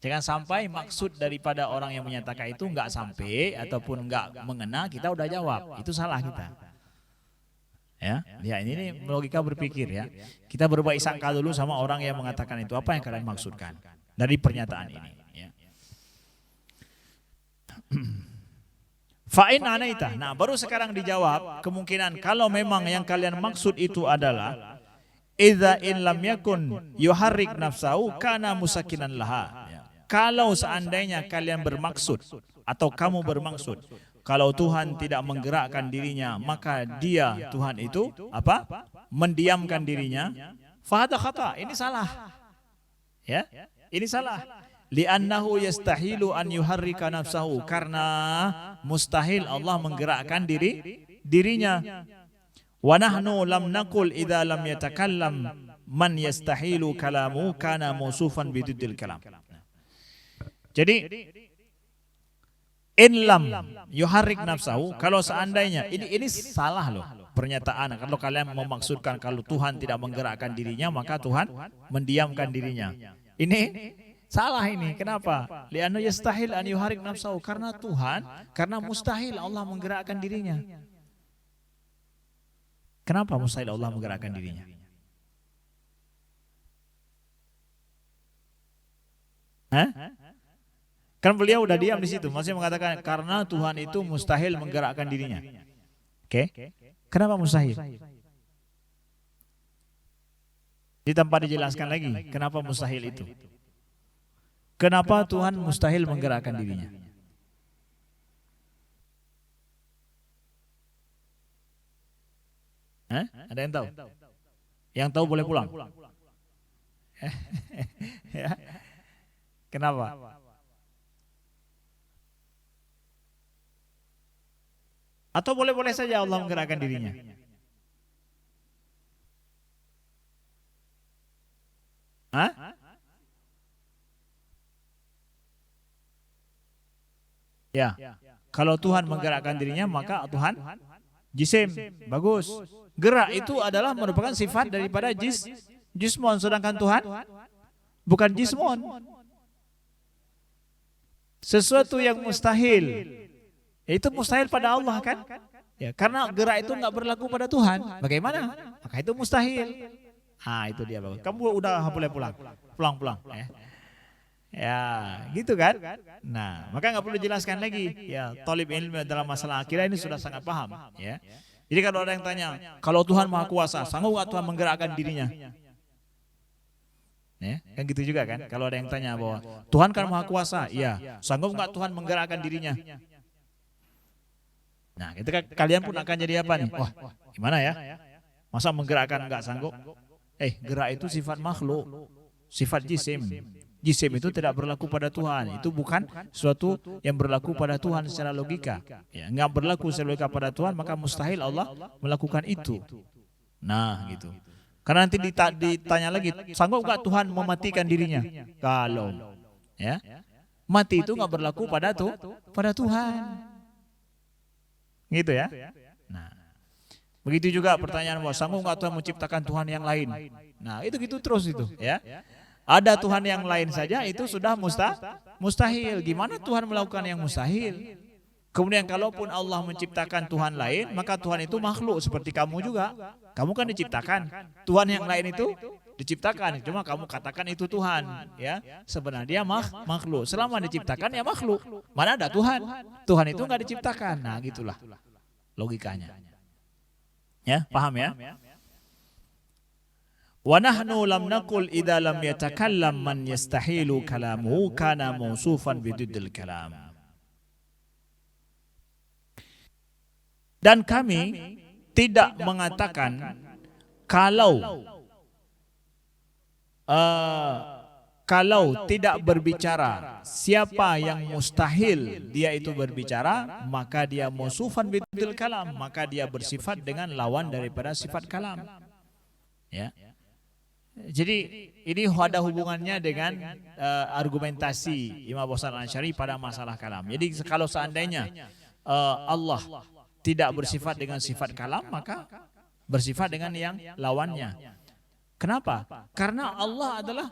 Jangan sampai maksud daripada orang yang menyatakan itu nggak sampai ataupun nggak mengena, kita udah jawab, itu salah kita. Ya, ini logika berpikir ya. Kita berbaik sangka dulu sama orang yang mengatakan itu, apa yang kalian maksudkan dari pernyataan ini. Ya. Fa'in anaita. Nah, baru sekarang dijawab kemungkinan kalau memang yang kalian maksud itu adalah idza in lam yakun yuharrik nafsahu kana musakinan laha. Ya. Kalau seandainya kalian bermaksud atau kamu bermaksud kalau Tuhan tidak menggerakkan dirinya, maka dia Tuhan itu mendiamkan dirinya. Fahada khata, ini salah. Ya, ini salah. Li'annahu yastahilu an yuharrika nafsahu, karena mustahil Allah menggerakkan dirinya. Wa nahnu lam naqul idza lam yatakallam man yastahilu kalamu kana mausufan bididdil kalam. Jadi in lam yuharrik nafsahu, kalau seandainya ini salah loh pernyataan. Kalau kalian memaksudkan kalau Tuhan tidak menggerakkan dirinya, maka Tuhan mendiamkan dirinya. Ini salah ini. Kenapa? Li'anna yastahil an yuharrik nafsahu, karena mustahil Allah menggerakkan dirinya. Kenapa mustahil Allah menggerakkan dirinya? Hah? Kan beliau udah diam di situ, masih mengatakan karena Tuhan itu mustahil menggerakkan dirinya. Oke? Kenapa mustahil? Di tempat dijelaskan lagi, kenapa mustahil itu? Kenapa Tuhan mustahil menggerakkan dirinya? Hah? Ada yang tahu? Yang tahu boleh pulang. Ya. Kenapa? Atau boleh-boleh saja Allah menggerakkan dirinya? Hah? Ya. Kalau Tuhan menggerakkan dirinya, maka Tuhan jisim. Bagus. Gerak itu adalah merupakan sifat daripada jismon, sedangkan Tuhan bukan jismon. Sesuatu yang mustahil, itu mustahil pada Allah kan? Ya, karena gerak itu nggak berlaku pada Tuhan. Bagaimana? Maka itu mustahil. Ah, itu dia bagus. Kamu udah boleh pulang. Pulang. Ya, gitu kan? Nah, maka nggak perlu dijelaskan lagi. Ya, thalib ilmu dalam masalah akidah ini sudah sangat paham. Ya. Jadi kalau ada yang tanya, kalau Tuhan Maha Kuasa, sanggup nggak Tuhan menggerakkan dirinya? Ya, kan gitu juga kan? Kalau ada yang tanya bahwa Tuhan kan Maha Kuasa, iya. Sanggup nggak Tuhan menggerakkan dirinya? Nah, itu kan kalian pun akan jadi apa nih? Wah, gimana ya? Masa menggerakkan nggak sanggup? Gerak itu sifat makhluk, sifat jisim. Jisim itu tidak berlaku pada Tuhan. Itu bukan sesuatu yang berlaku pada Tuhan secara logika. Ya, nggak berlaku secara logika pada Tuhan, maka mustahil Allah melakukan itu. Nah, gitu. Karena nanti ditanya lagi, sanggup nggak Tuhan mematikan dirinya? Kalau, ya, mati itu nggak berlaku pada Tuhan. Gitu ya. Nah, begitu juga pertanyaan bahwa sanggup nggak Tuhan menciptakan Tuhan yang lain? Nah, itu gitu terus itu ya. Ada Tuhan yang lain saja itu sudah mustahil. Gimana Tuhan melakukan yang mustahil? Kemudian kalaupun Allah menciptakan Tuhan lain, maka Tuhan itu makhluk seperti kamu juga. Kamu kan diciptakan. Tuhan yang lain itu diciptakan. Cuma kamu katakan itu Tuhan, ya. Sebenarnya dia makhluk. Selama diciptakan ya makhluk. Mana ada Tuhan? Tuhan itu enggak diciptakan. Nah, gitulah logikanya. Ya, paham ya? Wa nahnu lam naqul idza lam yatakallam man yastahilu kalamuhu kana mausufan bididdil kalam. Dan kami tidak mengatakan kalau tidak berbicara, siapa yang mustahil dia itu berbicara, maka dia mausufan bididdil kalam, maka dia bersifat dengan lawan daripada sifat kalam. Ya. Jadi ini ada hubungannya dengan argumentasi Imam Abu Hasan Al-Asy'ari pada masalah kalam. Jadi kalau seandainya Allah tidak bersifat dengan sifat kalam, maka bersifat dengan yang lawannya. Kenapa? Karena Allah adalah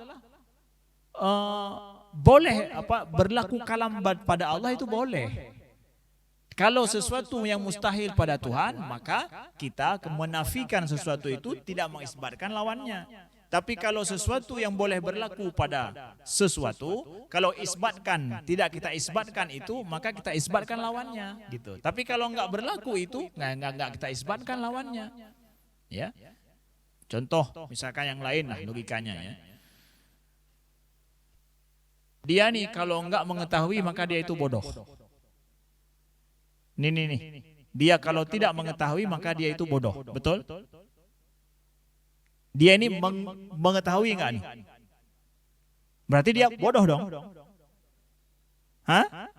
boleh berlaku kalam pada Allah itu boleh. Kalau sesuatu yang mustahil pada Tuhan, maka kita menafikan sesuatu itu, tidak mengisbatkan lawannya. Tapi kalau sesuatu yang boleh berlaku pada sesuatu, kalau isbatkan, tidak kita isbatkan itu, maka kita isbatkan lawannya, gitu. Tapi kalau enggak berlaku itu, enggak kita isbatkan lawannya. Ya. Contoh, misalkan yang lain lah logikanya ya. Dia nih kalau enggak mengetahui maka dia itu bodoh. Nih. Dia kalau tidak mengetahui maka dia itu bodoh. Betul? Dia ini mengetahui enggak nih? Berarti dia bodoh dong. Hah?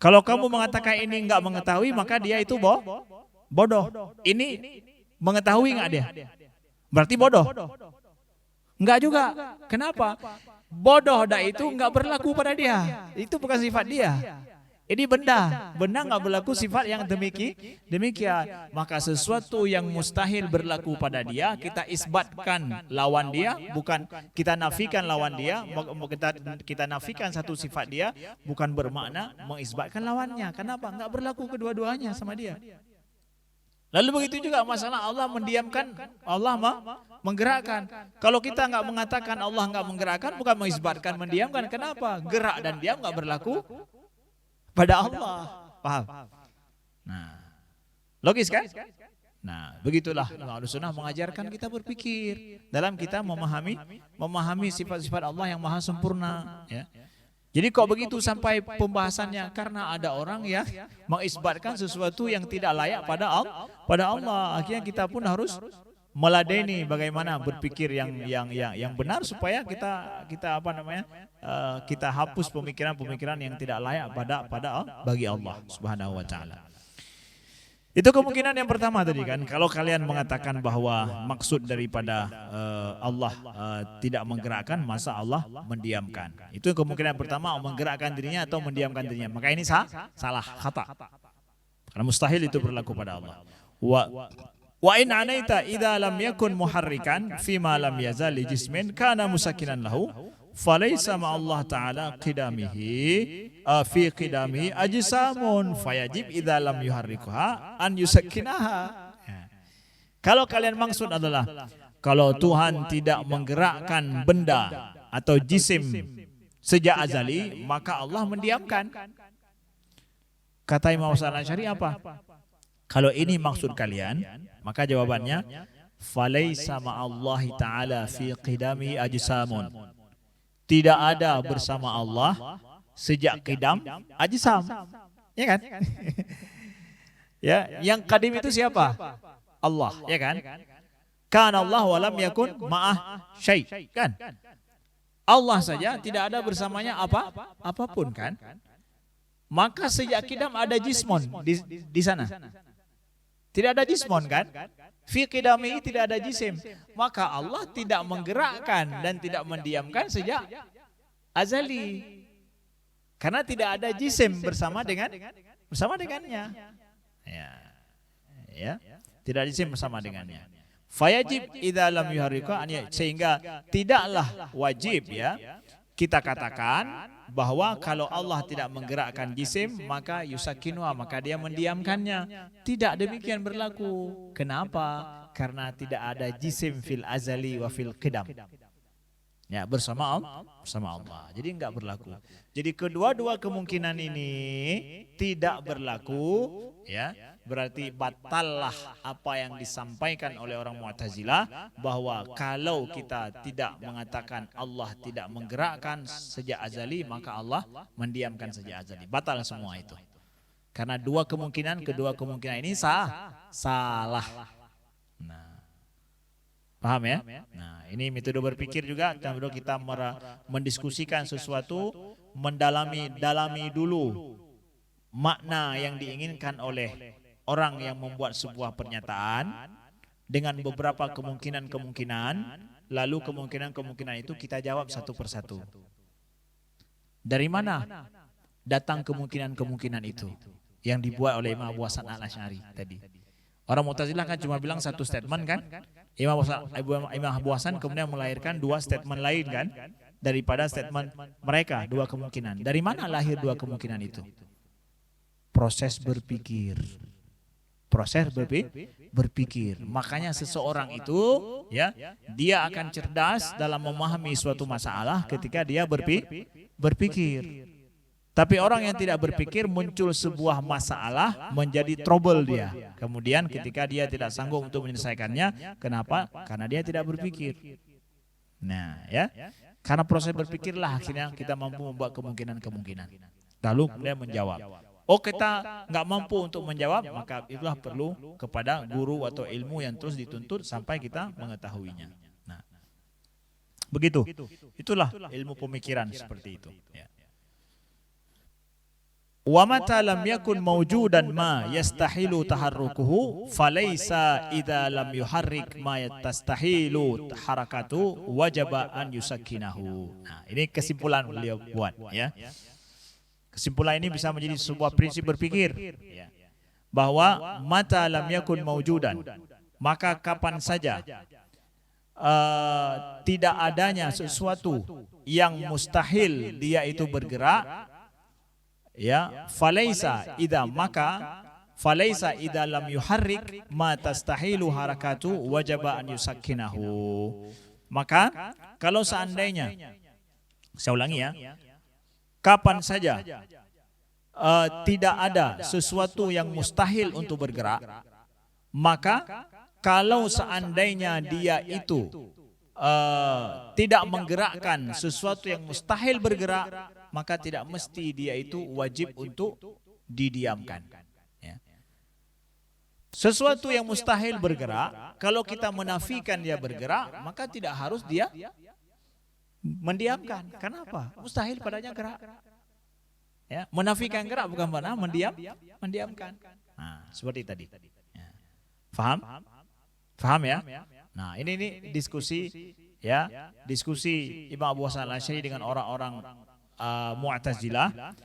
Kalau kamu mengatakan ini enggak mengetahui maka dia itu bodoh. Ini mengetahui enggak dia? Berarti bodoh. Enggak juga. Kenapa? Bodoh itu enggak berlaku pada dia. Itu bukan sifat dia. Ini benda enggak berlaku sifat yang demikian. Maka sesuatu yang mustahil berlaku pada dia, kita isbatkan lawan dia, bukan kita nafikan lawan dia. Kita nafikan satu sifat dia, bukan bermakna mengisbatkan lawannya. Kenapa? Enggak berlaku kedua-duanya sama dia. Lalu begitu juga masalah Allah mendiamkan, Allah menggerakkan. Kalau kita enggak mengatakan Allah enggak menggerakkan, bukan mengisbatkan mendiamkan. Kenapa? Gerak dan diam enggak berlaku pada Allah. Paham? Nah, logis kan? Nah, begitulah Ahlussunnah mengajarkan kita berpikir dalam kita memahami sifat-sifat Allah yang maha sempurna. Ya. Jadi kok begitu sampai pembahasannya? Karena ada orang yang mengisbatkan sesuatu yang tidak layak pada Allah. Akhirnya kita pun harus meladeni bagaimana berpikir yang benar supaya kita hapus pemikiran-pemikiran yang tidak layak pada bagi Allah Subhanahu wa taala. Itu kemungkinan yang pertama tadi kan. Kalau kalian mengatakan bahwa maksud daripada Allah tidak menggerakkan, masa Allah mendiamkan. Itu kemungkinan pertama, menggerakkan dirinya atau mendiamkan dirinya. Maka ini salah, khata. Karena mustahil itu berlaku pada Allah. Wa in anaita idza lam yakun muharrikan fima lam yazal li jismin kana musakinan lahu falaysa ma Allah taala qidamihi fi qidamihi ajsamun fayajib idza lam yuharrikuha an yusakkinaha. Kalau kalian maksud adalah kalau Tuhan tidak menggerakkan benda atau jisim sejak azali, maka Allah mendiamkan. Kata Imam Hasan Al-Asy'ari apa? Kalau ini maksud kalian, maka jawabannya falaysa ma'allahi ta'ala fi qidami ajsamun. Tidak ada bersama Allah sejak qidam ajsam. Ya kan? Ya, yang qadim itu siapa? Allah, ya kan? Kana Allah wa lam yakun ma'ah syai', kan? Allah saja tidak ada bersamanya apapun kan? Maka sejak qidam ada jismon di sana. Tidak ada jismon kan? Fi qidami tidak ada jisim. Maka Allah tidak menggerakkan dan tidak mendiamkan sejak azali. Karena tidak ada jisim bersama dengan bersama dengannya. Ya. Ya. Tidak jisim bersama dengannya. Fayajib idza lam yuharrika, sehingga tidaklah wajib ya kita katakan bahwa kalau Allah tidak menggerakkan jisim maka yusakinuha, maka dia mendiamkannya. Tidak demikian berlaku. Kenapa? Karena tidak ada jisim fil azali wa fil qidam. Ya, bersama Allah. Jadi enggak berlaku. Jadi kedua-dua kemungkinan ini tidak berlaku, ya. Berarti batallah apa yang disampaikan oleh orang Mu'tazilah bahwa kalau kita tidak mengatakan Allah tidak menggerakkan sejak azali maka Allah mendiamkan sejak azali. Batal semua itu. Karena kedua kemungkinan ini salah. Nah, paham ya? Nah, ini metode berpikir juga. Kita mendiskusikan sesuatu, mendalami dulu makna yang diinginkan oleh orang yang membuat sebuah pernyataan dengan beberapa kemungkinan, lalu kemungkinan itu kita jawab satu persatu. Dari mana datang kemungkinan itu yang dibuat oleh Imam Abu Hasan Al-Asy'ari tadi? Orang Mu'tazilah kan cuma bilang satu statement kan? Imam Abu Hasan kemudian melahirkan dua statement lain kan? Daripada statement mereka, dua kemungkinan. Dari mana lahir dua kemungkinan itu? Proses berpikir. Makanya seseorang itu ya, dia akan cerdas dalam memahami suatu masalah ketika dia berpikir. Tapi orang yang tidak berpikir, muncul sebuah masalah menjadi trouble dia. Kemudian ketika dia tidak sanggup untuk menyelesaikannya, kenapa? Karena dia tidak berpikir. Nah, ya. Karena proses berpikirlah akhirnya kita mampu membuat kemungkinan. Lalu kemudian menjawab. Oh, kita nggak mampu untuk menjawab, maka itulah perlu kepada guru atau ilmu yang terus dituntut sampai kita mengetahuinya. Nah, begitu. Itulah ilmu pemikiran seperti itu. Ya. Wa mata lam yakun mawjudan ma yastahilu taharrukuhu falaysa idza lam yuharrik ma yastahilu harakatu wajaba an yusakkinahu. Nah, ini kesimpulan beliau buat ya. Kesimpulan ini bisa menjadi sebuah prinsip berpikir bahwa mata lam yakun mawjudan, maka kapan saja tidak adanya sesuatu yang mustahil dia itu bergerak, ya, falaisa idza lam yuharrik ma tastahilu harakatu wajaba an yusakkinahu. Maka kalau seandainya, saya ulangi ya, kapan saja tidak ada sesuatu yang mustahil untuk bergerak, maka kalau seandainya dia itu tidak menggerakkan sesuatu yang mustahil bergerak, maka tidak mesti dia itu wajib untuk didiamkan. Ya. Sesuatu yang mustahil bergerak, kalau kita menafikan dia bergerak, maka tidak harus dia mendiamkan. Kenapa? Mustahil padanya gerak. Ya, menafikan gerak bukan benar, mendiamkan. Nah, seperti tadi. Ya. Faham ya? Nah, ini diskusi ya, diskusi Imam Abu Hasan Al-Asy'ari dengan orang-orang Mu'tazilah.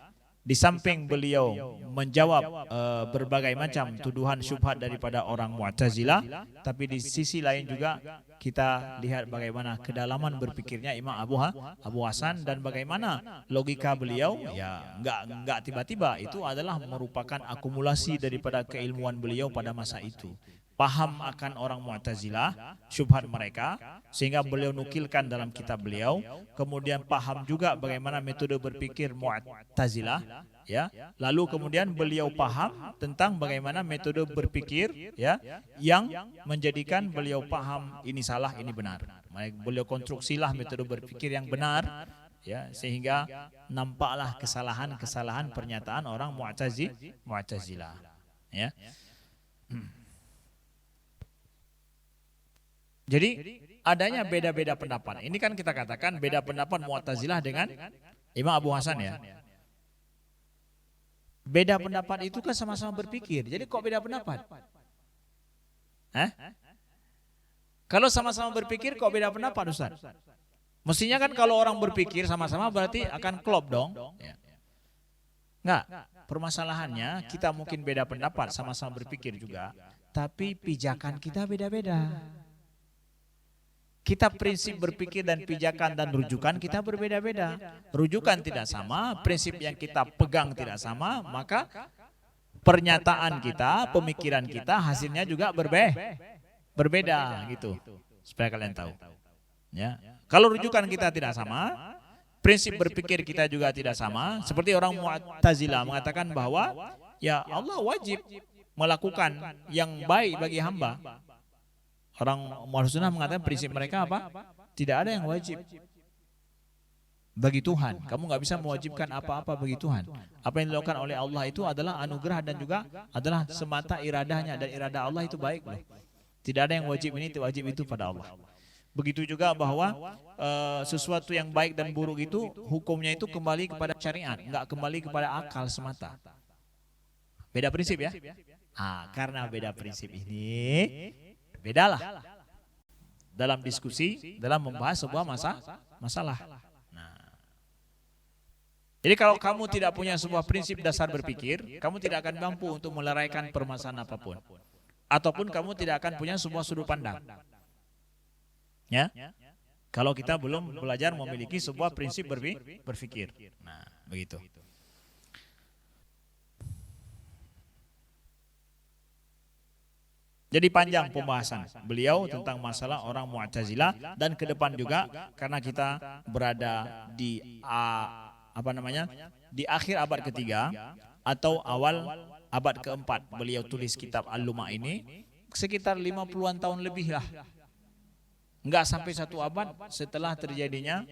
Di samping beliau menjawab berbagai macam tuduhan syubhat daripada orang Mu'tazilah, tapi di sisi lain juga kita lihat bagaimana kedalaman berpikirnya Imam Abu Hasan dan bagaimana logika beliau. Ya, enggak tiba-tiba, itu adalah merupakan akumulasi daripada keilmuan beliau pada masa itu. Paham akan orang Mu'tazilah, syubhat mereka, sehingga beliau nukilkan dalam kitab beliau. Kemudian paham juga bagaimana metode berpikir Mu'tazilah, ya. Lalu kemudian beliau paham tentang bagaimana metode berpikir, ya, yang menjadikan beliau paham ini salah, ini benar. Beliau konstruksilah metode berpikir yang benar, ya, sehingga nampaklah kesalahan-kesalahan pernyataan orang Mu'tazilah, ya. Jadi adanya beda-beda pendapat. Ini kan kita katakan beda pendapat Mu'tazilah dengan Imam Abu Hasan ya. Beda pendapat itu kan sama-sama berpikir. Jadi kok beda pendapat? Kalau sama-sama berpikir kok beda pendapat, Ustaz? Mestinya kan kalau orang berpikir sama-sama berarti akan klop dong. Ya. Enggak. Permasalahannya kita mungkin beda pendapat, sama-sama berpikir juga, tapi pijakan kita beda-beda. Kita prinsip berpikir dan pijakan dan rujukan kita berbeda-beda. Rujukan tidak sama, prinsip yang kita pegang tidak sama, maka pernyataan kita, pemikiran kita, hasilnya juga berbeda gitu. Supaya kalian tahu. Ya. Kalau rujukan kita tidak sama, prinsip berpikir kita juga tidak sama. Seperti orang Mu'tazilah mengatakan bahwa ya Allah wajib melakukan yang baik bagi hamba. Orang Mu'tazilah mengatakan prinsip mereka apa? Tidak ada yang wajib bagi Tuhan. Kamu nggak bisa mewajibkan apa-apa bagi Tuhan. Apa yang dilakukan oleh Allah itu adalah anugerah dan juga adalah semata iradahnya, dan iradah Allah itu baik loh. Tidak ada yang wajib ini, wajib itu pada Allah. Begitu juga bahwa sesuatu yang baik dan buruk itu hukumnya itu kembali kepada syariat, nggak kembali kepada akal semata. Beda prinsip ya. Karena beda prinsip ini, bedalah dalam diskusi, dalam membahas sebuah masalah. Jadi kalau kamu tidak punya sebuah prinsip dasar berpikir, kamu tidak akan mampu untuk meleraikan permasalahan apapun. Ataupun kamu tidak akan punya sebuah sudut pandang. Ya, kalau kita belum belajar memiliki sebuah prinsip berpikir. Nah, begitu. Jadi panjang pembahasan beliau tentang masalah orang Mu'tazilah, dan ke depan juga karena kita berada di di akhir abad ketiga atau awal abad keempat beliau tulis kitab Al-Lumah ini, sekitar 50-an tahun lebih lah. Enggak sampai satu abad setelah terjadinya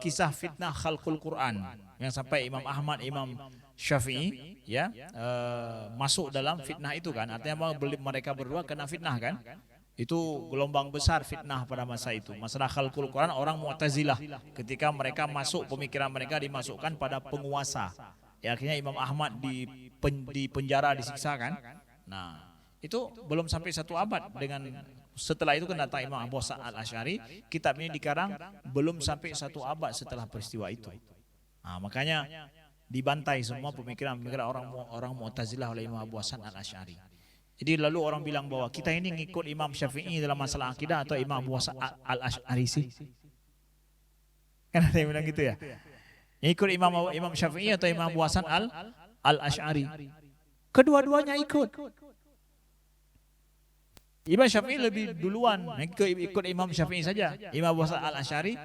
kisah fitnah khalqul Quran yang sampai Imam Ahmad, Imam Syafi'i masuk dalam fitnah itu kan. Artinya mereka berdua kena fitnah kan. Itu gelombang besar fitnah pada masa itu. Masalah khalqul Quran, orang Mu'tazilah ketika mereka masuk, pemikiran mereka dimasukkan pada penguasa. Ya, akhirnya Imam Ahmad di penjara, disiksa kan. Nah, itu belum sampai satu abad. Setelah itu kan datang Imam Abu Hasan Al-Asy'ari. Kitab ini dikarang belum sampai satu abad setelah peristiwa itu. Nah, makanya dibantai semua pemikiran orang Mu'tazilah oleh Imam Abu Hasan Al-Asy'ari. Jadi lalu orang bilang bahwa kita ini ngikut Imam Syafi'i dalam masalah akidah atau Imam Abu Hasan Al-Asy'ari sih? Kan ada yang bilang gitu ya. Ngikut Imam Syafi'i atau Imam Abu Hasan Al-Asy'ari? Kedua-duanya ikut. Imam Syafi'i lebih duluan ikut Imam Syafi'i saja. Imam Abu Hasan Al-Asy'ari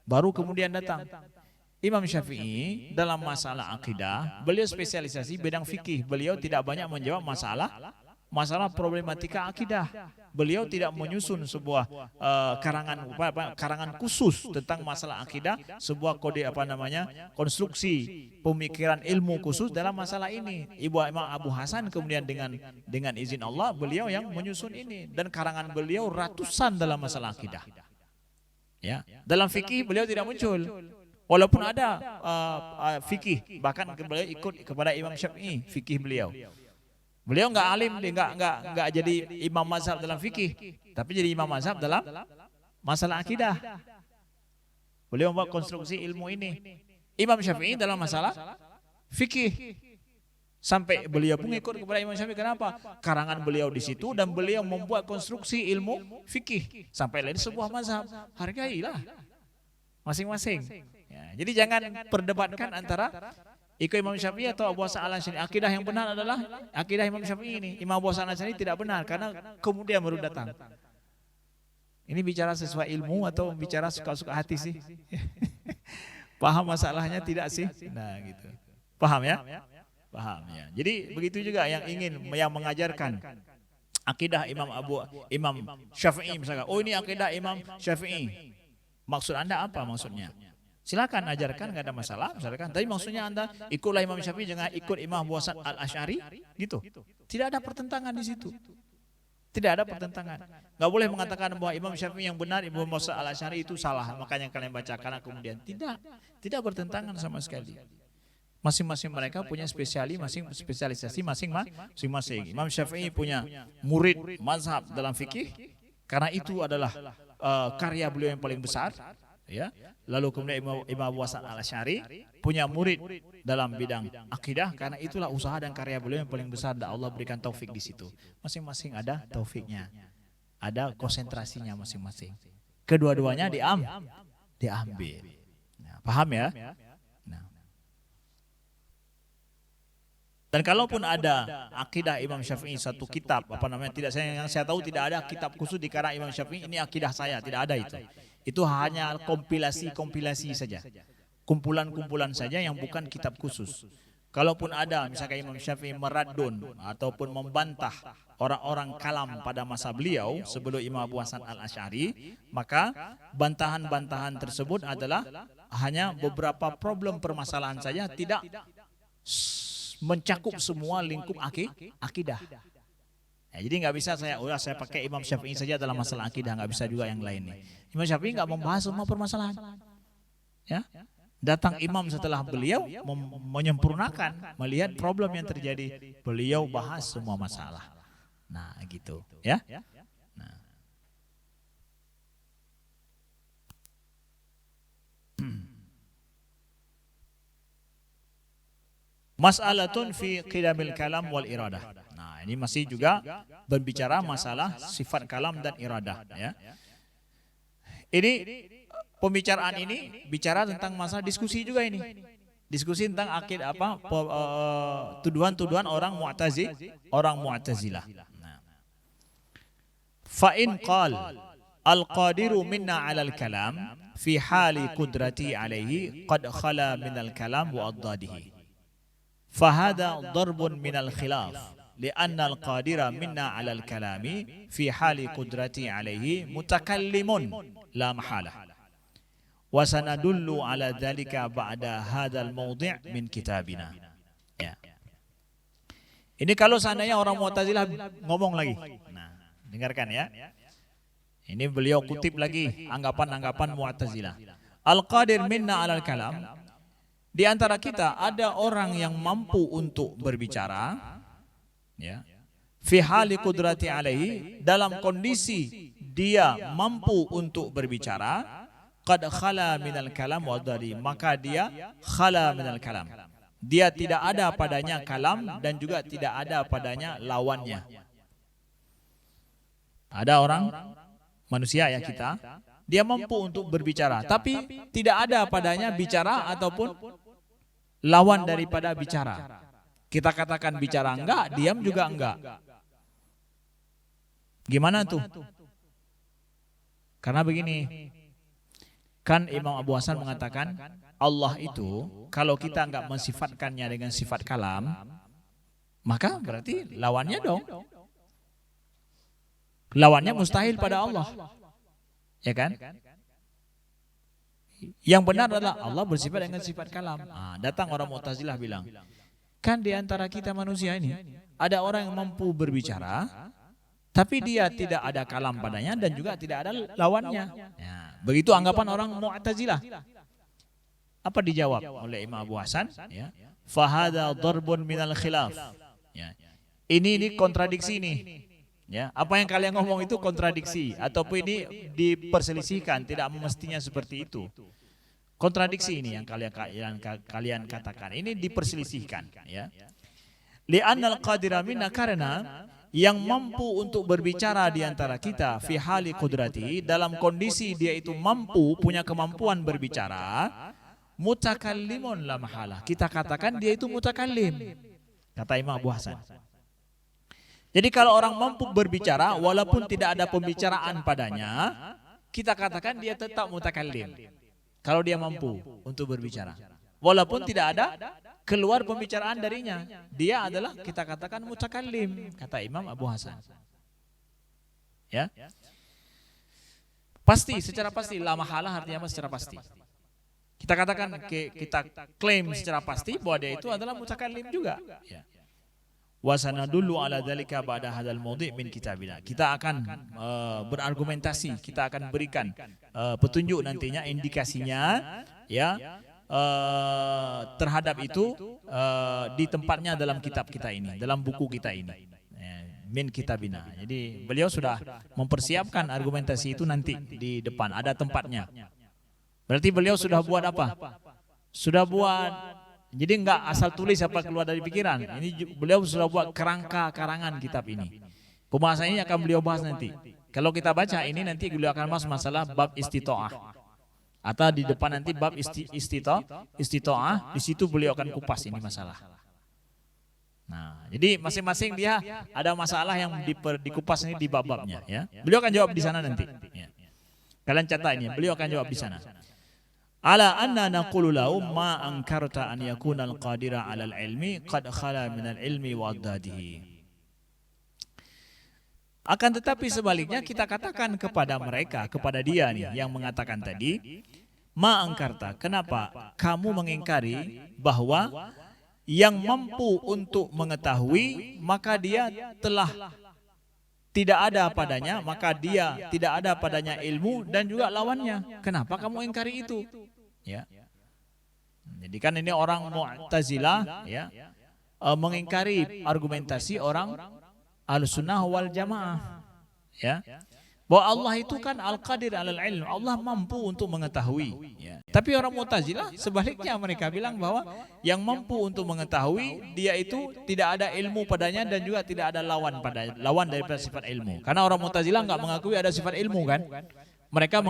baru kemudian datang. Imam Syafi'i dalam masalah akidah, beliau spesialisasi bidang fikih. Beliau tidak banyak menjawab masalah problematika akidah. Beliau tidak menyusun sebuah karangan khusus tentang masalah akidah, sebuah kode konstruksi pemikiran ilmu khusus dalam masalah ini. Imam Abu Hasan kemudian dengan izin Allah beliau yang menyusun ini, dan karangan beliau ratusan dalam masalah akidah. Ya, dalam fikih beliau tidak muncul. Walaupun ada fikih, bahkan beliau ikut kepada Imam Syafi'i fikih beliau. Beliau nggak alim, nggak jadi imam mazhab dalam fikih, tapi jadi imam mazhab dalam masalah akidah. Beliau membuat konstruksi ilmu ini. Imam Syafi'i dalam masalah fikih. Sampai beliau pun ikut kepada Imam Syafi'i. Kenapa? Karangan beliau di situ dan beliau membuat konstruksi ilmu fikih. Sampai lain sebuah mazhab. Hargailah masing-masing. Ya, jadi jangan perdebatkan antara ikut Imam Syafi'i atau Abu Hasan Al-Asy'ari. Akidah yang benar adalah akidah Imam Syafi'i ini. Imam Abu Hasan Al-Asy'ari tidak benar karena kemudian baru datang. Ini bicara sesuai ilmu atau bicara suka-suka hati sih? Paham masalahnya tidak sih? Nah gitu. Paham ya? Paham ya. Jadi begitu juga yang mengajarkan akidah Imam Syafi'i misalkan. Oh ini akidah Imam Syafi'i. Maksud Anda apa maksudnya? Silakan ajarkan, nggak ada masalah, misalkan. Tapi maksudnya Anda ikutlah Imam Syafi'i, jangan ikut Imam Abu Hasan Al-Asy'ari, gitu. Tidak ada pertentangan di situ. Tidak ada pertentangan. Nggak boleh mengatakan bahwa Imam Syafi'i yang benar, Imam Abu Hasan Al-Asy'ari itu salah. Makanya kalian baca karena kemudian tidak bertentangan sama sekali. Masing-masing mereka punya spesialisasi masing-masing. Imam Syafi'i punya murid mazhab dalam fikih, karena itu adalah karya beliau yang paling besar. ya. Lalu kemudian Imam Abu Hasan Al-Asy'ari punya murid dalam bidang akidah, karena itulah usaha dan karya beliau yang paling besar, dan Allah berikan taufik di situ. Masing-masing ada taufiknya, ada konsentrasinya masing-masing. Kedua-duanya diambil. Nah, paham ya? Nah. Dan kalaupun ada akidah Imam Syafi'i satu kitab, yang saya tahu tidak ada kitab khusus di karang Imam Syafi'i ini akidah saya, tidak ada itu. Itu hanya kompilasi saja. Kumpulan-kumpulan saja yang bukan kitab khusus. Kalaupun ada misalkan Imam Syafi'i meradun ataupun membantah orang-orang kalam pada masa beliau sebelum Imam Abu Hasan Al-Asy'ari, maka bantahan-bantahan tersebut adalah hanya beberapa problem permasalahan saja, tidak mencakup semua lingkup akidah. Ya, jadi nggak bisa saya pakai Imam Syafi'i saja dalam masalah akidah, nggak bisa juga yang lain nih. Imam Syafi'i nggak membahas semua permasalahan. Ya, datang imam setelah beliau menyempurnakan, melihat problem yang terjadi, beliau bahas semua masalah. Nah, gitu, ya. Nah. Mas'alatun fi qidamil kalam wal iradah. Nah, ini masih juga berbicara masalah sifat kalam dan iradah, ya. Ini pembicaraan ini bicara tentang masalah diskusi juga ini. Diskusi tentang akidah tuduhan-tuduhan orang Mu'tazilah. Nah. Fa in qal al-qadiru minna 'alal kalam fi hali qudrati 'alaihi qad khala minal kalam wa addadihi. Fahada darbun minal khilaf li'anna al-qadira minna 'alal kalami fi hali qudrati 'alaihi mutakallimun la mahalah. Wa sanadullu 'ala dzalika ba'da hadzal mawdi' min kitabina. Ya. Ini kalau seandainya orang Mu'tazilah ngomong lagi. Nah, dengarkan ya. Ini beliau kutip lagi anggapan-anggapan Mu'tazilah. Al-qadir minna 'alal kalam. Di antara kita ada orang yang mampu untuk berbicara, ya, fi hali qudrati alaihi, dalam kondisi dia mampu untuk berbicara, qad khala minal kalam wa dari, maka dia khala minal kalam, dia tidak ada padanya kalam dan juga tidak ada padanya lawannya. Ada orang manusia ya kita, dia mampu untuk berbicara, tapi tidak ada padanya bicara ataupun lawan daripada bicara. Kita katakan bicara enggak, diam juga enggak. Gimana tuh? Karena begini, kan Imam Abu Hasan mengatakan Allah itu kalau kita enggak mensifatkannya dengan sifat kalam, maka berarti lawannya dong. Lawannya mustahil pada Allah. Ya kan? Yang benar adalah Allah bersifat dengan sifat kalam. Datang orang Mu'tazilah bilang, kan di antara kita manusia ini ada orang yang mampu berbicara, tapi dia tidak ada kalam padanya dan juga tidak ada lawannya. Ya, begitu anggapan orang Mu'tazilah. Apa dijawab oleh Imam Abu Hasan? Ya, fahada darbun minal khilaf. Ya, ini kontradiksi nih. Ya, apa yang kalian ngomong itu kontradiksi ataupun ini diperselisihkan, tidak mestinya seperti itu. Kontradiksi ini yang kalian katakan ini diperselisihkan, ya. Li'annal qadira minna, karena yang mampu untuk berbicara di antara kita fi hali qudrati, dalam kondisi dia itu mampu, punya kemampuan berbicara, mutakallimun la mahalah. Kita katakan dia itu mutakallim, kata Imam Abu Hasan. Jadi kalau orang mampu berbicara walaupun tidak ada pembicaraan padanya, kita katakan dia tetap mutakallim. Kalau dia mampu untuk berbicara, walaupun tidak ada keluar pembicaraan darinya, dia adalah kita katakan mutakallim, kata Imam Abu Hasan. Ya, pasti, secara pasti, la mahalah artinya apa? Secara pasti. Kita katakan, kita klaim secara pasti bahwa dia itu adalah mutakallim juga. Ya. Wasana dulu ala dzalika ba'da hadzal mawdi' min kitabina. Kita akan berargumentasi, kita akan berikan petunjuk nantinya, indikasinya, ya, terhadap itu di tempatnya dalam kitab kita ini, dalam buku kita ini, min kitabina. Jadi beliau sudah mempersiapkan argumentasi itu nanti di depan, ada tempatnya. Berarti beliau sudah buat apa? Sudah buat, jadi enggak asal tulis apa keluar dari pikiran. Ini beliau sudah buat kerangka karangan kitab ini. Pembahasan ini akan beliau bahas nanti. Kalau kita baca ini nanti beliau akan bahas masalah bab istitoah. Atau di depan nanti bab istitoah, di situ beliau akan kupas ini masalah. Nah, jadi masing-masing dia ada masalah yang dikupas ini di bab-babnya ya. Beliau akan jawab di sana nanti. Ya. Kalian catat ini, beliau akan jawab di sana. Ala anna naqulu lahu ma ankarta an yakuna al-qadira 'ala al-ilmi qad khala min al-ilmi wa addadihi. Akan tetapi sebaliknya kita katakan kepada mereka, kepada dia nih yang mengatakan tadi, ma angkarta, kenapa kamu mengingkari bahwa yang mampu untuk mengetahui maka dia telah tidak ada padanya, maka dia tidak ada padanya ilmu dan juga lawannya. Kenapa kamu ingkari itu? Ya. Jadi kan ini orang Mu'tazilah ya, mengingkari argumentasi orang Ahlussunnah wal Jamaah. Ya. Bahwa Allah itu kan Al-Qadir 'alal ilm, Allah mampu untuk mengetahui. Ya. Tapi orang Mu'tazilah sebaliknya, mereka bilang bahwa yang mampu untuk mengetahui dia itu tidak ada ilmu padanya dan juga tidak ada lawan daripada sifat ilmu. Karena orang Mu'tazilah enggak mengakui ada sifat ilmu kan? Mereka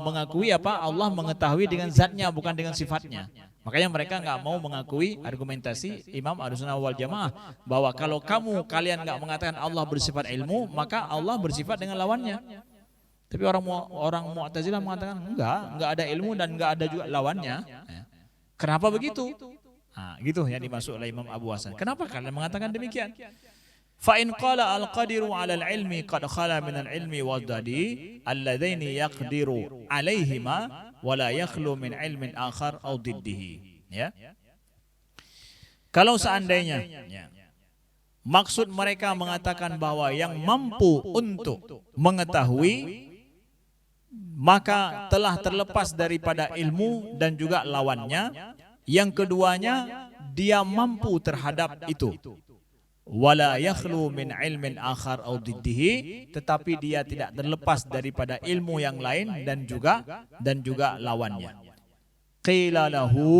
mengakui apa? Allah mengetahui dengan zatnya bukan dengan sifatnya. Makanya mereka enggak mau mengakui argumentasi Imam Ahlussunnah wal Jamaah bahwa kalau kalian enggak mengatakan Allah bersifat ilmu, maka Allah bersifat dengan lawannya. Tapi orang Mu'tazilah mengatakan enggak ada ilmu dan enggak ada juga lawannya. Kenapa begitu? Nah, gitu yang dimaksud oleh Imam Abu Hasan. Kenapa kalian mengatakan demikian? Fa in qala al-qadiru 'ala al-ilmi qad khala min al-ilmi wad-dadi alladzaini yaqdiru 'alaihima wa la yakhlu min ilmin akhar aw diddihi. Ya. Kalau seandainya maksud mereka mengatakan bahwa yang mampu untuk mengetahui maka telah terlepas daripada ilmu dan juga lawannya, yang keduanya dia mampu terhadap itu. Wala yakhlu min ilmin akhar aw diddihi, tetapi dia tidak terlepas daripada ilmu yang lain dan juga lawannya. Qila lahu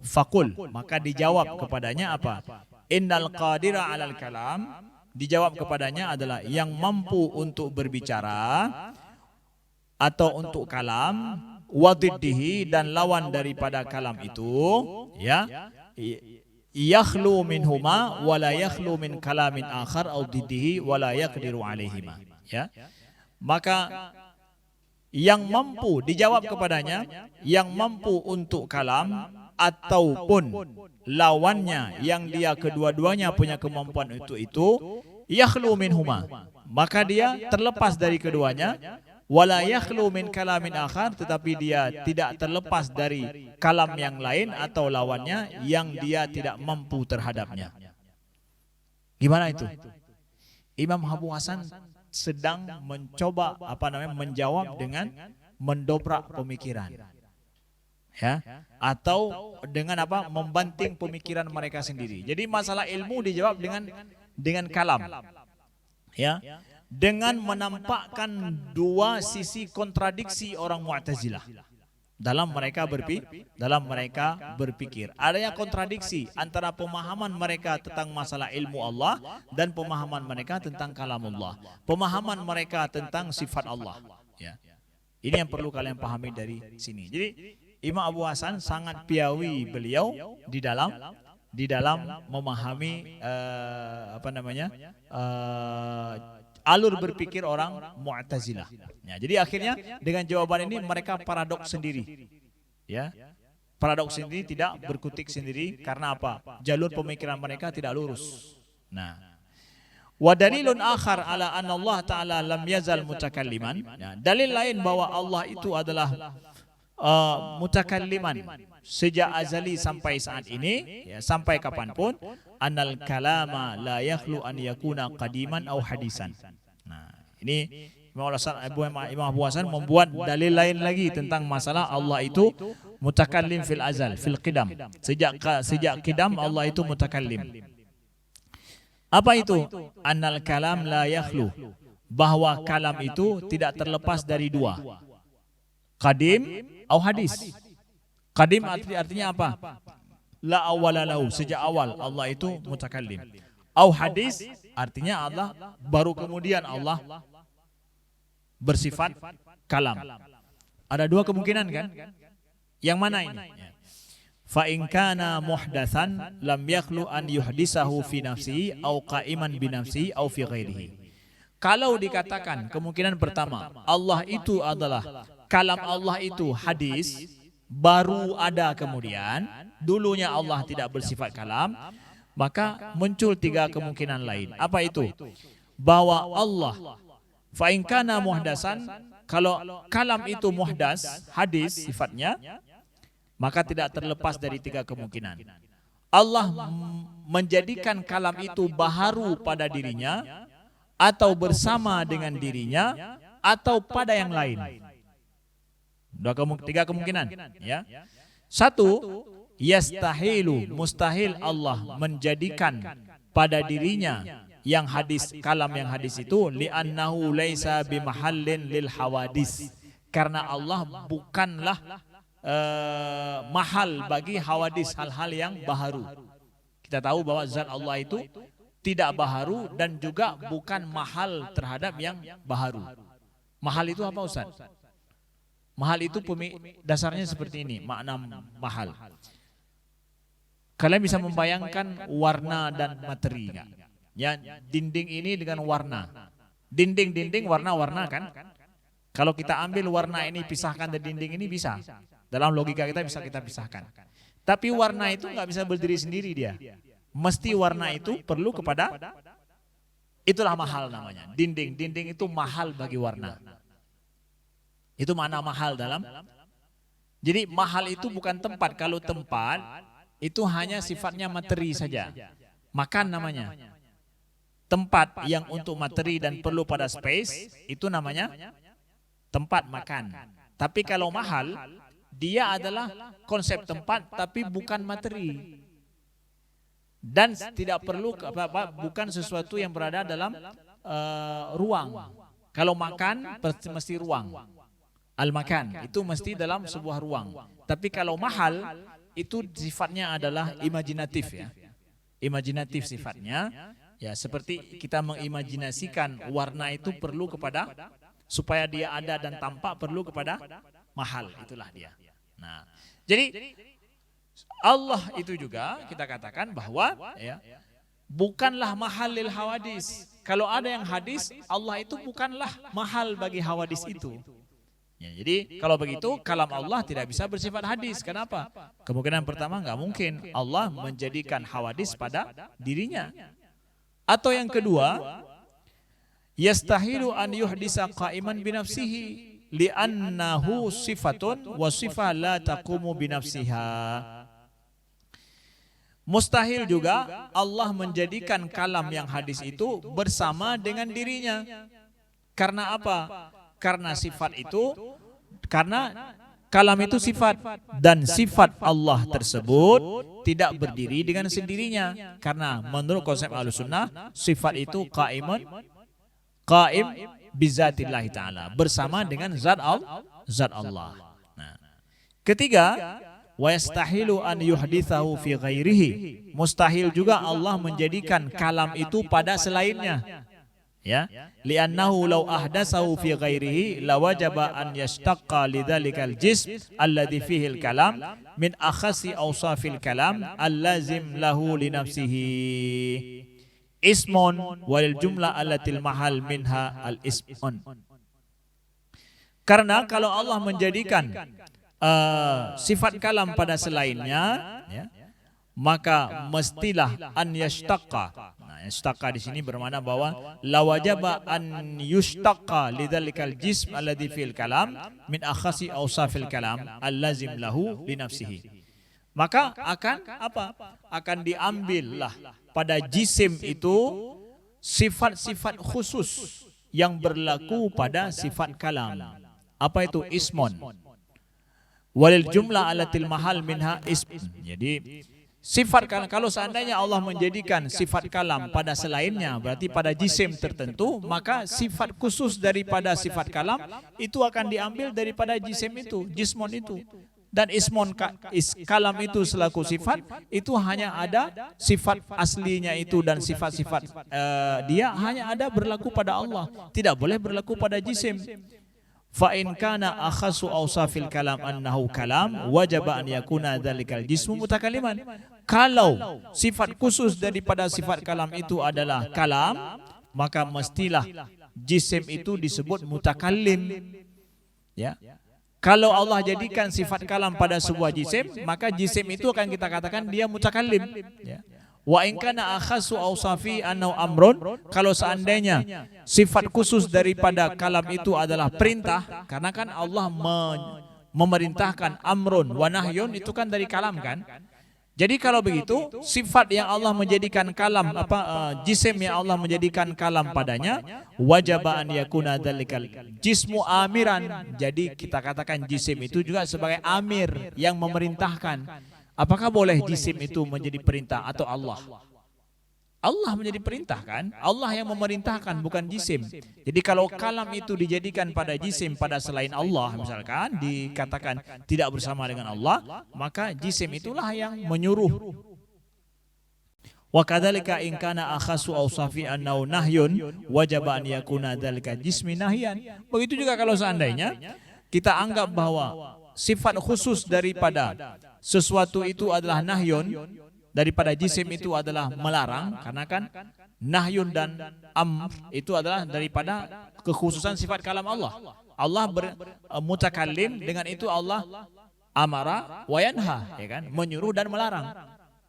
faqul, maka dijawab kepadanya apa? Innal qadira 'alal kalam, dijawab kepadanya adalah yang mampu untuk berbicara atau untuk kalam, wa diddihi, dan lawan daripada kalam itu, ya, yakhlu minhuma wa la yakhlu min kalamin akhar aw diddihi wa la yaqdiru alaihima. Ya. Maka yang mampu, dijawab kepadanya yang mampu untuk kalam ataupun lawannya yang dia kedua-duanya punya kemampuan itu yakhlu minhuma, maka dia terlepas dari keduanya. Wala yakhlu min kalamin akhar, tetapi dia tidak terlepas dari kalam yang lain atau lawannya yang dia tidak mampu terhadapnya. Gimana itu? Imam Abu Hasan sedang mencoba menjawab dengan mendobrak pemikiran. Ya, atau dengan membanting pemikiran mereka sendiri. Jadi masalah ilmu dijawab dengan kalam. Ya. Dengan menampakkan dua sisi kontradiksi orang Mu'tazilah dalam mereka berpikir. Adanya kontradiksi antara pemahaman mereka tentang masalah ilmu Allah dan pemahaman mereka tentang kalamullah, pemahaman mereka tentang sifat Allah. Ya. Ini yang perlu kalian pahami dari sini. Jadi Imam Abu Hasan sangat piawi beliau di dalam memahami alur berpikir orang Mu'tazilah. Ya, jadi akhirnya dengan jawaban ini mereka paradoks sendiri. Ya. Paradoks sendiri, tidak berkutik sendiri karena apa? Jalur pemikiran mereka tidak lurus. Nah, wa dalilun akhar ala anna Allah Ta'ala lam yazal mutakalliman. Ya, dalil lain bahwa Allah itu adalah mutakalliman sejak azali sampai saat ini, ya, sampai kapanpun. Anal kalama la yakhlu an yakuna qadiman aw hadisan. Nah, ini Imam Abu Hasan membuat dalil lain lagi tentang masalah Allah itu mutakallim fil azal, fil qidam. Sejak qidam Allah itu mutakallim. Apa itu? Anal kalam la yakhlu, bahwa kalam itu tidak terlepas dari dua. qadim atau hadis. Qadim artinya apa? La awwala lahu, sejak awal Allah itu mutakallim. Au hadis artinya Allah baru kemudian Allah bersifat kalam. Ada dua kemungkinan kan? Yang mana ini? Fa in kana muhdatsan lam yakhlu an yuhdisahu fi nafsihi au qa'iman bi nafsihi au fi ghairihi. Kalau dikatakan kemungkinan pertama, Allah itu adalah kalam, Allah itu hadis, baru ada kemudian, dulunya Allah tidak bersifat kalam, maka muncul tiga kemungkinan lain. Apa itu? Bahwa Allah fa in kana muhdatsan, kalau kalam itu muhdas, hadis sifatnya, maka tidak terlepas dari tiga kemungkinan. Allah menjadikan kalam itu baharu pada dirinya, atau bersama dengan dirinya, atau pada yang lain. Tiga kemungkinan. Ya. Satu, yastahilu, mustahil Allah menjadikan pada dirinya yang hadis, kalam yang hadis itu, li'annahu laisa bimahallin lil hawadis. Karena Allah bukanlah mahal bagi hawadis, hal-hal yang baharu. Kita tahu bahwa zat Allah itu tidak baharu dan juga bukan mahal terhadap yang baharu. Mahal itu apa Ustaz? Mahal itu dasarnya seperti ini, makna mahal. Kalian bisa membayangkan warna dan materi enggak? Ya, dinding ini dengan warna. Dinding warna-warna kan? Kalau kita ambil warna ini pisahkan dari dinding ini bisa. Dalam logika kita bisa kita pisahkan. Tapi warna itu nggak bisa berdiri sendiri dia. Mesti warna itu perlu kepada, itulah mahal namanya. Dinding itu mahal bagi warna. Itu mana mahal dalam. Jadi mahal itu bukan tempat. Kalau tempat itu hanya sifatnya materi saja. Makan namanya. Tempat yang untuk materi dan perlu pada space itu namanya tempat makan. Tapi kalau mahal, dia adalah konsep tempat tapi bukan materi. Dan tidak perlu bukan sesuatu yang berada dalam ruang. Kalau makan mesti ruang. Al-makan itu mesti dalam sebuah ruang. Tapi kalau mahal itu sifatnya adalah imajinatif ya. Imajinatif sifatnya. Ya, seperti kita mengimajinasikan warna itu perlu kepada, supaya dia ada dan tampak perlu kepada mahal, itulah dia. Nah, jadi Allah itu juga kita katakan bahwa ya, bukanlah mahal lil hawadis. Kalau ada yang hadis, Allah itu bukanlah mahal bagi hawadis itu. Ya, jadi kalau begitu kalam Allah tidak bisa bersifat hadis. Kenapa? Kemungkinan pertama nggak mungkin Allah menjadikan hawadis pada dirinya. Atau yang kedua, yastahilu an yuhdisa qa'iman binafsihi li'annahu sifatun wa sifah la taqumu binafsiha. Mustahil juga Allah menjadikan kalam yang hadis itu bersama dengan dirinya. Karena apa? Karena sifat itu, karena kalam itu sifat, dan sifat Allah tersebut tidak berdiri dengan sendirinya. Karena menurut konsep Ahlussunnah, sifat itu qaim bizatillahi ta'ala, bersama dengan zat Allah. Nah. Ketiga, wa yastahilu an yuhdithahu fi ghairihi. Mustahil juga Allah menjadikan kalam itu pada selainnya. Ya, li'annahu law ahdatsahu fi ghairihi lawajaba an yashtaqqa lidzalikal jism alladhi fihi al-kalam min akhasi awsafil kalam allazim lahu li nafsihi ismun wal jumlah allatil mahal minha al-ismun. Karena kalau Allah menjadikan sifat kalam pada selainnya, ya, maka mestilah an yashtaqqa. Yashtaqqa di sini bermakna bahwa lawajaba an yushtaqqa lidzalikal jism alladhi fil kalam min akhasi awsafil kalam allazim lahu li nafsihi. Maka akan apa? Akan diambillah pada jisim itu sifat-sifat khusus yang berlaku pada sifat kalam. Apa itu? Ismun. Walil jumlah alatil mahal minha ism. Jadi Sifat kalam, kalau seandainya Allah menjadikan sifat kalam pada selainnya, berarti pada jisim tertentu, maka sifat khusus daripada sifat kalam itu akan diambil daripada jisim itu, jismon itu. Dan kalam itu selaku sifat, itu hanya ada sifat aslinya itu, dan sifat-sifat dia hanya ada berlaku pada Allah, tidak boleh berlaku pada jisim. Fa in kana akhasu awsafil kalam annahu kalam wajaba an yakuna dzalikal jismu mutakalliman. Kalau sifat khusus daripada sifat kalam itu adalah kalam, maka mestilah jisim itu disebut mutakallim. Ya. Kalau Allah jadikan sifat kalam pada sebuah jisim, maka jisim itu akan kita katakan dia mutakallim. Ya. Wa in kana akhasu awsafi annahu amrun, kalau seandainya sifat khusus daripada kalam itu adalah perintah, karena kan Allah memerintahkan amrun wa nahyun, itu kan dari kalam kan. Jadi kalau begitu, sifat yang Allah menjadikan kalam jisim yang Allah menjadikan kalam padanya, wajaba an yakuna dzalikal jismu amiran. Jadi kita katakan jisim itu juga sebagai amir yang memerintahkan. Apakah boleh jisim itu menjadi perintah atau Allah? Allah menjadi perintah kan? Allah yang memerintahkan, bukan jisim. Jadi kalau kalam itu dijadikan pada jisim pada selain Allah, misalkan dikatakan tidak bersama dengan Allah, maka jisim itulah yang menyuruh. Wa kadzalika in kana akhasu awsafi annahu nahyun wajaba an yakuna dzalika jismi nahyan. Begitu juga kalau seandainya kita anggap bahwa sifat khusus daripada sesuatu itu adalah nahyun, daripada jisim itu adalah melarang, karena kan nahyun dan amr itu adalah daripada kekhususan sifat kalam Allah. Allah mutakallim, dengan itu Allah amara wa yanha, ya kan, menyuruh dan melarang.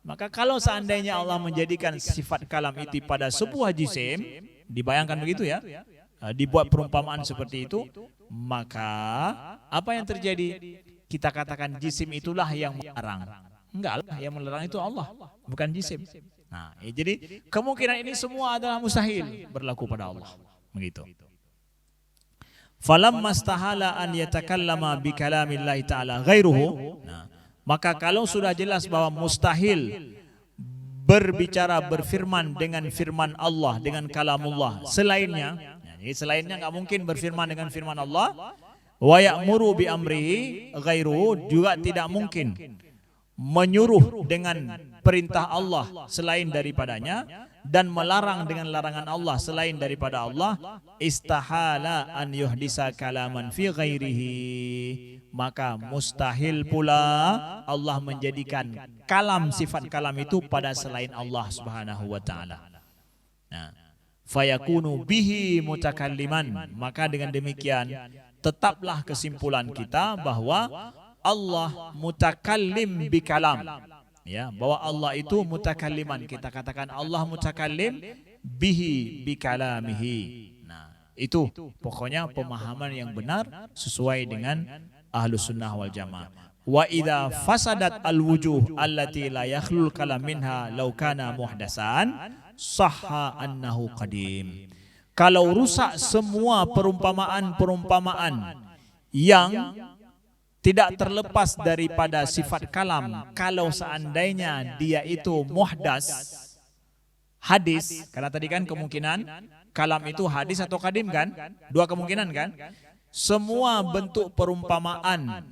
Maka kalau seandainya Allah menjadikan sifat kalam itu pada sebuah jisim, dibayangkan begitu ya, dibuat perumpamaan seperti itu, maka apa yang terjadi? Kita katakan jisim itulah yang melarang. Enggak lah, yang melarang itu Allah, bukan jisim. Nah, jadi kemungkinan ini semua adalah mustahil berlaku pada Allah. Begitu. Falamma stahala an yatakallama bi kalamillahi ta'ala ghairuhu. Nah, maka kalau sudah jelas bahwa mustahil berbicara, berfirman dengan firman Allah, dengan kalamullah selainnya, jadi selainnya enggak mungkin berfirman dengan firman Allah. Wa ya'muru bi amrihi ghairuhu, juga tidak mungkin menyuruh dengan perintah Allah selain daripadanya, dan melarang dengan larangan Allah selain daripada Allah. Istahala an yuhdisa kalaman fi ghairihi, maka mustahil pula Allah menjadikan kalam, sifat kalam itu pada selain Allah Subhanahu wa taala. Nah, fayakunu bihi mutakalliman, maka dengan demikian tetaplah kesimpulan kita bahwa Allah mutakallim bi kalam, ya, bahwa Allah itu mutakalliman. Kita katakan Allah mutakallim bihi bi kalamihi. Nah, itu pokoknya pemahaman yang benar sesuai dengan Ahlus Sunnah wal Jamaah. Wa idza fasadat al wujuh allati la yakhlul kalam minha law kana muhdasan sahha annahu qadim. Kalau rusak semua perumpamaan-perumpamaan yang tidak terlepas daripada sifat kalam, kalau seandainya dia itu muhdas, hadis, karena tadi kan kemungkinan kalam itu hadis atau kadim kan, dua kemungkinan kan. Semua bentuk perumpamaan,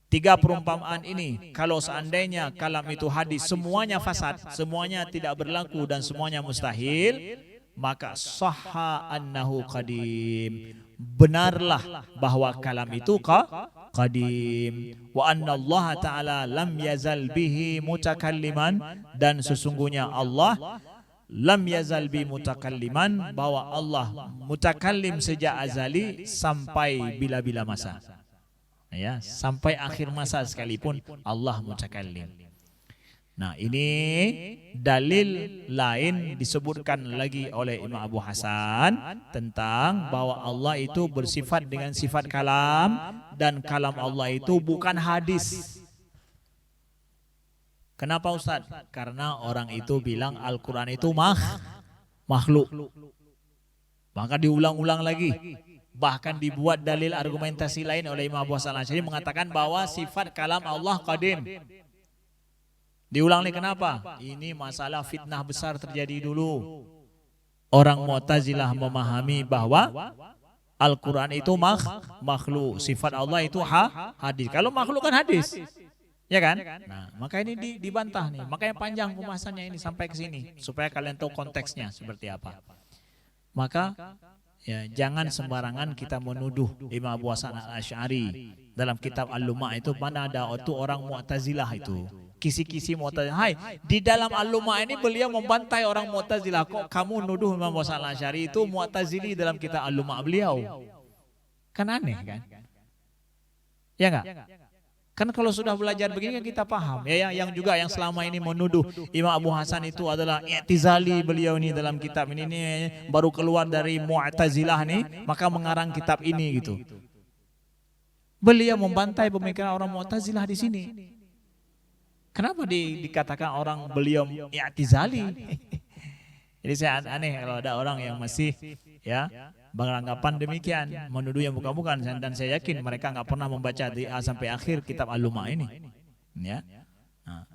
tiga perumpamaan ini, kalau seandainya kalam itu hadis, semuanya fasad, semuanya tidak berlaku dan semuanya mustahil, maka sahha annahu qadim, benarlah bahwa kalam itu qadim. Wa anna Allah ta'ala lam yazal bihi mutakalliman, dan sesungguhnya Allah lam yazal bi mutakalliman, bahwa Allah mutakallim sejak azali sampai bila-bila masa, ya, sampai akhir masa sekalipun Allah mutakallim. Nah, ini dalil lain disebutkan lagi oleh Imam Abu Hasan tentang bahwa Allah itu bersifat dengan sifat kalam, dan kalam Allah itu bukan hadis. Kenapa Ustaz? Karena orang itu bilang Al-Quran itu makhluk. Maka diulang-ulang lagi. Bahkan dibuat dalil argumentasi lain oleh Imam Abu Hasan Asy'ari mengatakan bahwa sifat kalam Allah qadim. Diulang nih kenapa? Ini masalah fitnah besar terjadi dulu. Orang Mu'tazilah memahami bahwa Al-Quran itu makhluk. Sifat Allah itu hadis. Kalau makhluk kan hadis. Ya kan? Nah, maka ini dibantah nih. Makanya panjang pembahasannya ini sampai ke sini. Supaya kalian tahu konteksnya seperti apa. Maka ya, jangan sembarangan kita menuduh Imam Abu Hasan Al-Asy'ari. Dalam kitab Al-Lumah itu mana ada itu orang Mu'tazilah itu. Kisi-kisi Mu'tazilah. Hai, di dalam Al-Lumah ini beliau membantai orang Mu'tazilah. Kok kamu nuduh Imam Abu Hasan Al-Asy'ari itu Mu'tazili dalam kitab Al-Lumah beliau? Kan aneh kan? Ya enggak? Kan kalau sudah belajar begini kan kita paham. Ya, yang juga yang selama ini menuduh Imam Abu Hasan itu adalah i'tizali, beliau ini dalam kitab ini baru keluar dari Mu'tazilah nih, maka mengarang kitab ini gitu. Beliau membantai pemikiran orang Mu'tazilah di sini. Kenapa dikatakan orang beliau i'tizali? Jadi saya aneh kalau ada orang yang masih ya beranggapan demikian, menuduh yang bukan-bukan, dan saya yakin mereka nggak pernah membaca di A sampai akhir kitab Al-Lumah ini. Ya. Nah.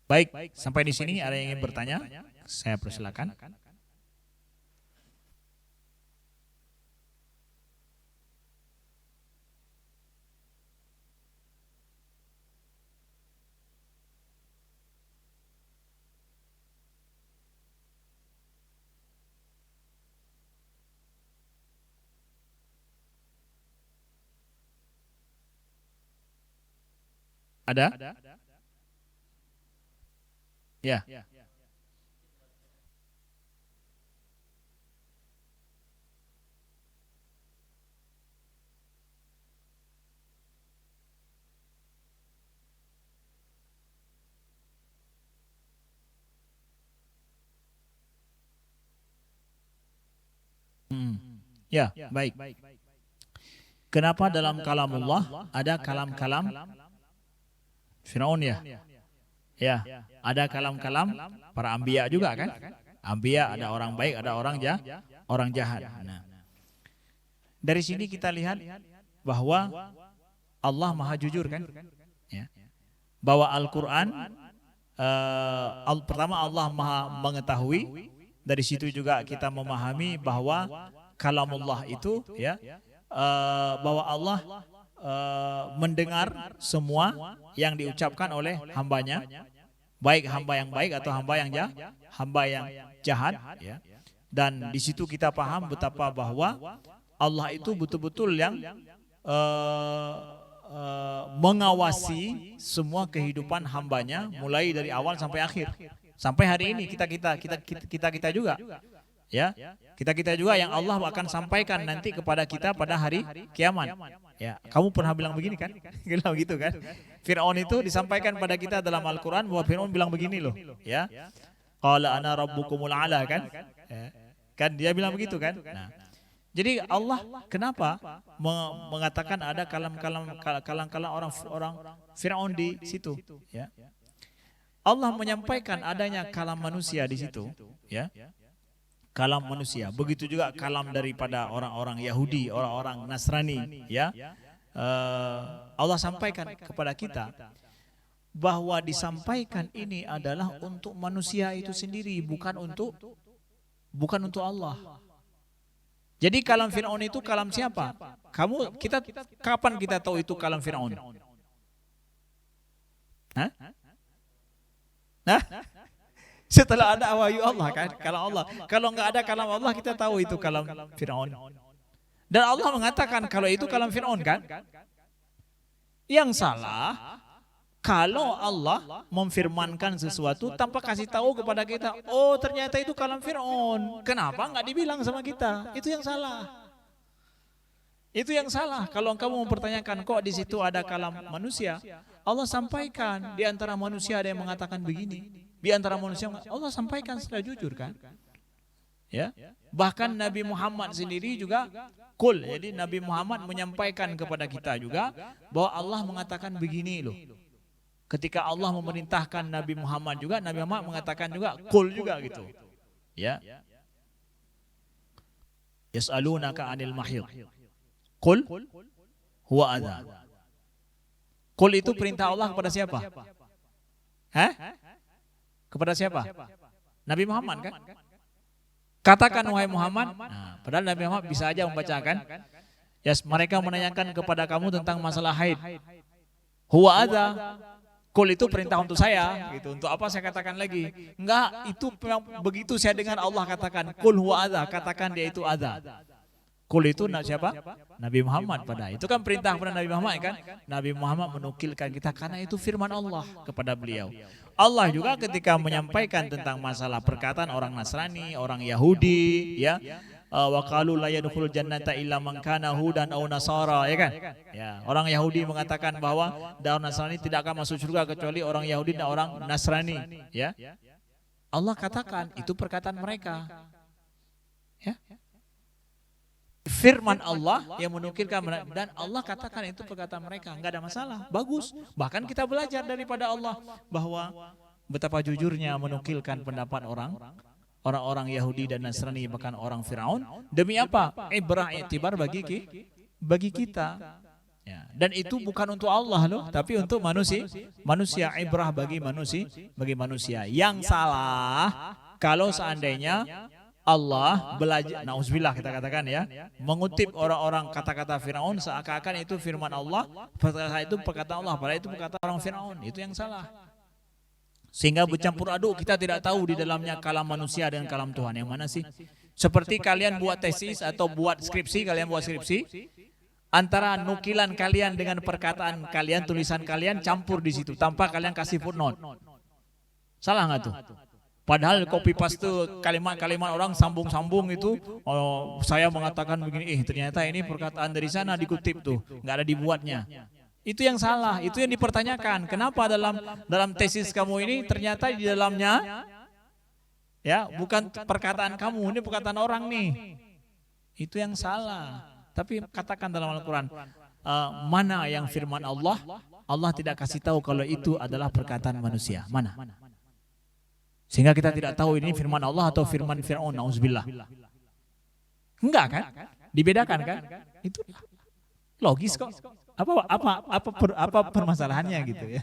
Baik, sampai di sini ada yang ingin bertanya? Saya persilakan. Ada? Ya. Ya, baik. Kenapa dalam kalamullah ada kalam-kalam Firaun ya? Ya, ada kalam-kalam para anbiya juga kan? Anbiya ada orang baik, ada orang jahat. Nah, dari sini kita lihat bahwa Allah Maha Jujur kan? Ya. Bahwa Al-Quran pertama Allah Maha mengetahui. Dari situ juga kita memahami bahwa kalamullah itu ya bahwa Allah mendengar semua yang diucapkan oleh hambanya, baik hamba yang baik atau hamba yang jahat ya. Dan di situ kita paham betapa bahwa Allah itu betul-betul yang mengawasi semua kehidupan hambanya mulai dari awal sampai akhir. Sampai hari ini kita juga ya, kita juga yang Allah akan sampaikan nanti kepada kita pada hari kiamat. Ya, kamu pernah bilang begini kan? Bilang gitu kan? Fir'aun itu disampaikan pada kita dalam Al-Quran bahwa Fir'aun bilang begini loh, ya. Qala ana rabbukumul a'la kan? Ya. Kan dia bilang begitu kan? Nah, jadi Allah kenapa mengatakan ada kalam-kalam orang Fir'aun di situ, ya? Allah menyampaikan adanya kalam manusia di situ, ya. Kalam manusia. Begitu juga kalam daripada orang-orang Yahudi, orang-orang Nasrani, ya. Allah sampaikan kepada kita bahwa disampaikan ini adalah untuk manusia itu sendiri, bukan untuk Allah. Jadi kalam Fir'aun itu kalam siapa? Kapan kita tahu itu kalam Fir'aun? Hah? Nah, setelah ada wahyu Allah kan, kalau nggak ada kalam Allah kita tahu itu kalam Fir'aun. Dan Allah mengatakan kalau itu kalam Fir'aun kan. Yang salah kalau Allah memfirmankan sesuatu tanpa kasih tahu kepada kita, oh ternyata itu kalam Fir'aun. Kenapa nggak dibilang sama kita? Itu yang salah. Itu yang salah. Kalau kamu mempertanyakan kok di situ ada kalam manusia, Allah sampaikan di antara manusia ada yang mengatakan begini. Di antara manusia Allah sampaikan secara jujur kan? Ya. Bahkan Nabi Muhammad sendiri juga kul. Jadi Nabi Muhammad menyampaikan kepada kita juga bahwa Allah mengatakan begini loh. Ketika Allah memerintahkan Nabi Muhammad juga, Nabi Muhammad mengatakan juga kul juga gitu. Ya. Yas'alunaka 'anil mahid. Qul huwa adza. Qul itu perintah Allah kepada siapa? Hah? Kepada siapa? Nabi Muhammad kan? Katakan wahai Muhammad. Nah, padahal Nabi Muhammad bisa aja membacakan. Ya, mereka menanyakan kepada kamu tentang masalah haid. Huwa adza. Qul itu perintah untuk saya, gitu. Untuk apa saya katakan lagi? Enggak, itu begitu saya dengar Allah katakan qul huwa adza, katakan dia itu adza. Qul itu siapa? Nabi Muhammad pada. Itu kan perintah kepada Nabi Muhammad kan? Nabi Muhammad menukilkan kita karena itu firman Allah kepada beliau. Allah juga ketika menyampaikan tentang masalah perkataan orang Nasrani, orang Yahudi, ya, wa qalu la yadkhulul jannata illa man kana hudan aw nasara, ya kan? Ya, orang Yahudi mengatakan bahwa orang Nasrani tidak akan masuk surga kecuali orang Yahudi dan orang Nasrani, ya. Allah katakan itu perkataan mereka. Ya. Firman Allah yang menukilkan dan Allah katakan itu perkataan mereka, enggak ada masalah, bagus. Bahkan kita belajar daripada Allah bahwa betapa jujurnya menukilkan pendapat orang-orang Yahudi dan Nasrani, bahkan orang Firaun, demi apa? Ibrah i'tibar bagi kita. Ya, dan itu bukan untuk Allah loh, tapi untuk manusia, ibrah bagi manusia. Yang salah kalau seandainya Allah belajar, nauzubillah kita katakan ya, mengutip orang-orang kata-kata Firaun seakan-akan itu firman Allah, padahal itu perkataan Allah, padahal itu perkataan orang Firaun. Itu yang salah. Sehingga bercampur aduk, kita tidak tahu di dalamnya kalam manusia dan kalam Tuhan yang mana sih. Seperti kalian buat tesis atau buat skripsi, antara nukilan kalian dengan perkataan kalian, tulisan kalian campur di situ tanpa kalian kasih footnote. Salah nggak tuh? Padahal copy paste kalimat-kalimat orang sambung-sambung itu, oh, saya mengatakan begini, ternyata ini perkataan dari sana dikutip tuh, nggak ada dibuatnya. Itu yang salah, itu yang dipertanyakan. Kenapa dalam tesis kamu ini ternyata di dalamnya ya bukan perkataan kamu, ini perkataan orang nih. Itu yang salah. Tapi katakan dalam Al-Quran, mana yang firman Allah, Allah tidak kasih tahu kalau itu adalah perkataan manusia. Mana? Sehingga kita tidak tahu ini firman Allah atau firman Fir'aun, na'udzubillah. Enggak kan? Dibedakan kan? Itu logis kok. Apa permasalahannya gitu ya?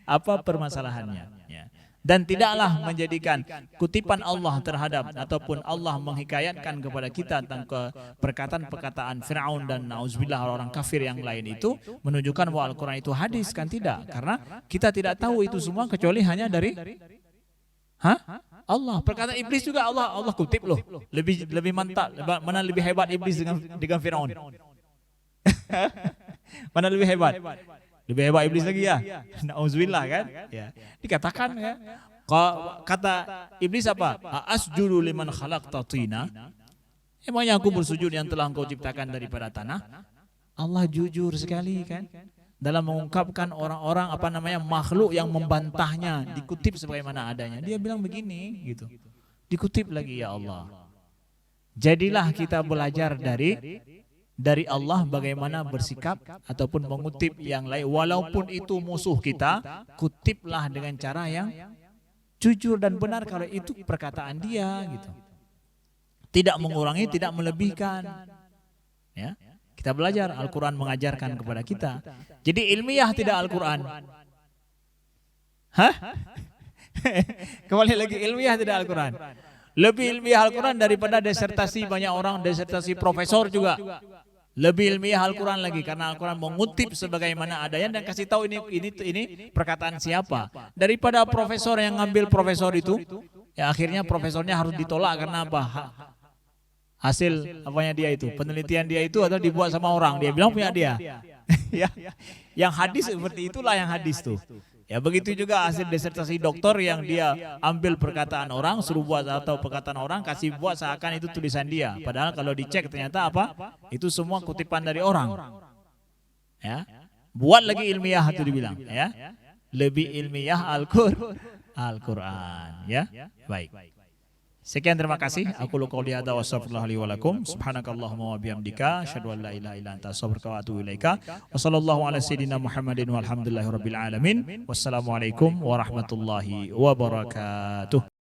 Apa permasalahannya? Ya. Dan tidaklah menjadikan kutipan Allah terhadap ataupun Allah menghikayatkan kepada kita tentang perkataan-perkataan Fir'aun dan na'udzubillah orang kafir yang lain itu menunjukkan bahwa Al-Quran itu hadis, kan tidak? Karena kita tidak tahu itu semua kecuali hanya dari Allah. Perkataan iblis juga Allah kutip loh. Lebih mantap, mana lebih hebat iblis dengan Firaun? Mana lebih hebat? Lebih hebat iblis lagi ya. Nauzubillah kan? Ya. Dikatakan ya. Kata iblis apa? Asjudu liman khalaqta tina. Emangnya aku bersujud yang telah engkau ciptakan daripada tanah? Allah jujur sekali kan? Dalam mengungkapkan orang-orang makhluk yang membantahnya, dikutip sebagaimana adanya. Dia bilang begini gitu. Dikutip lagi, ya Allah. Jadilah kita belajar dari Allah bagaimana bersikap ataupun mengutip yang lain, walaupun itu musuh kita, kutiplah dengan cara yang jujur dan benar kalau itu perkataan dia gitu. Tidak mengurangi, tidak melebihkan. Ya. Kita belajar, Al-Quran mengajarkan kepada kita. Jadi ilmiah tidak Al-Quran. Hah? Kembali lagi, ilmiah tidak Al-Quran. Lebih ilmiah Al-Quran daripada disertasi banyak orang, disertasi profesor juga. Lebih ilmiah Al-Quran lagi, karena Al-Quran mengutip sebagaimana adanya dan kasih tahu ini perkataan siapa. Daripada profesor yang ngambil profesor itu, ya akhirnya profesornya harus ditolak karena apa? Hasil dia itu, penelitian dia itu atau dibuat sama orang, dia bilang punya dia. Ya. Yang hadis seperti itulah yang hadis tuh. Ya begitu juga hasil disertasi doktor yang dia ambil perkataan orang, suruh buat atau perkataan orang, kasih buat seakan itu tulisan dia. Padahal kalau dicek ternyata apa? Itu semua kutipan dari orang. Ya. Buat lagi ilmiah itu dibilang, ya. Lebih ilmiah Al-Quran, ya. Baik. Sekian, terima kasih. Aku qouli hadza wa astaghfirullah li wa lakum. Subhanakallahumma wa bihamdika asyhadu an la ilaha illa anta astaghfiruka wa atubu ilaika. Wa sallallahu ala sayyidina Muhammadin walhamdulillahirabbil alamin. Wassalamualaikum warahmatullahi wabarakatuh.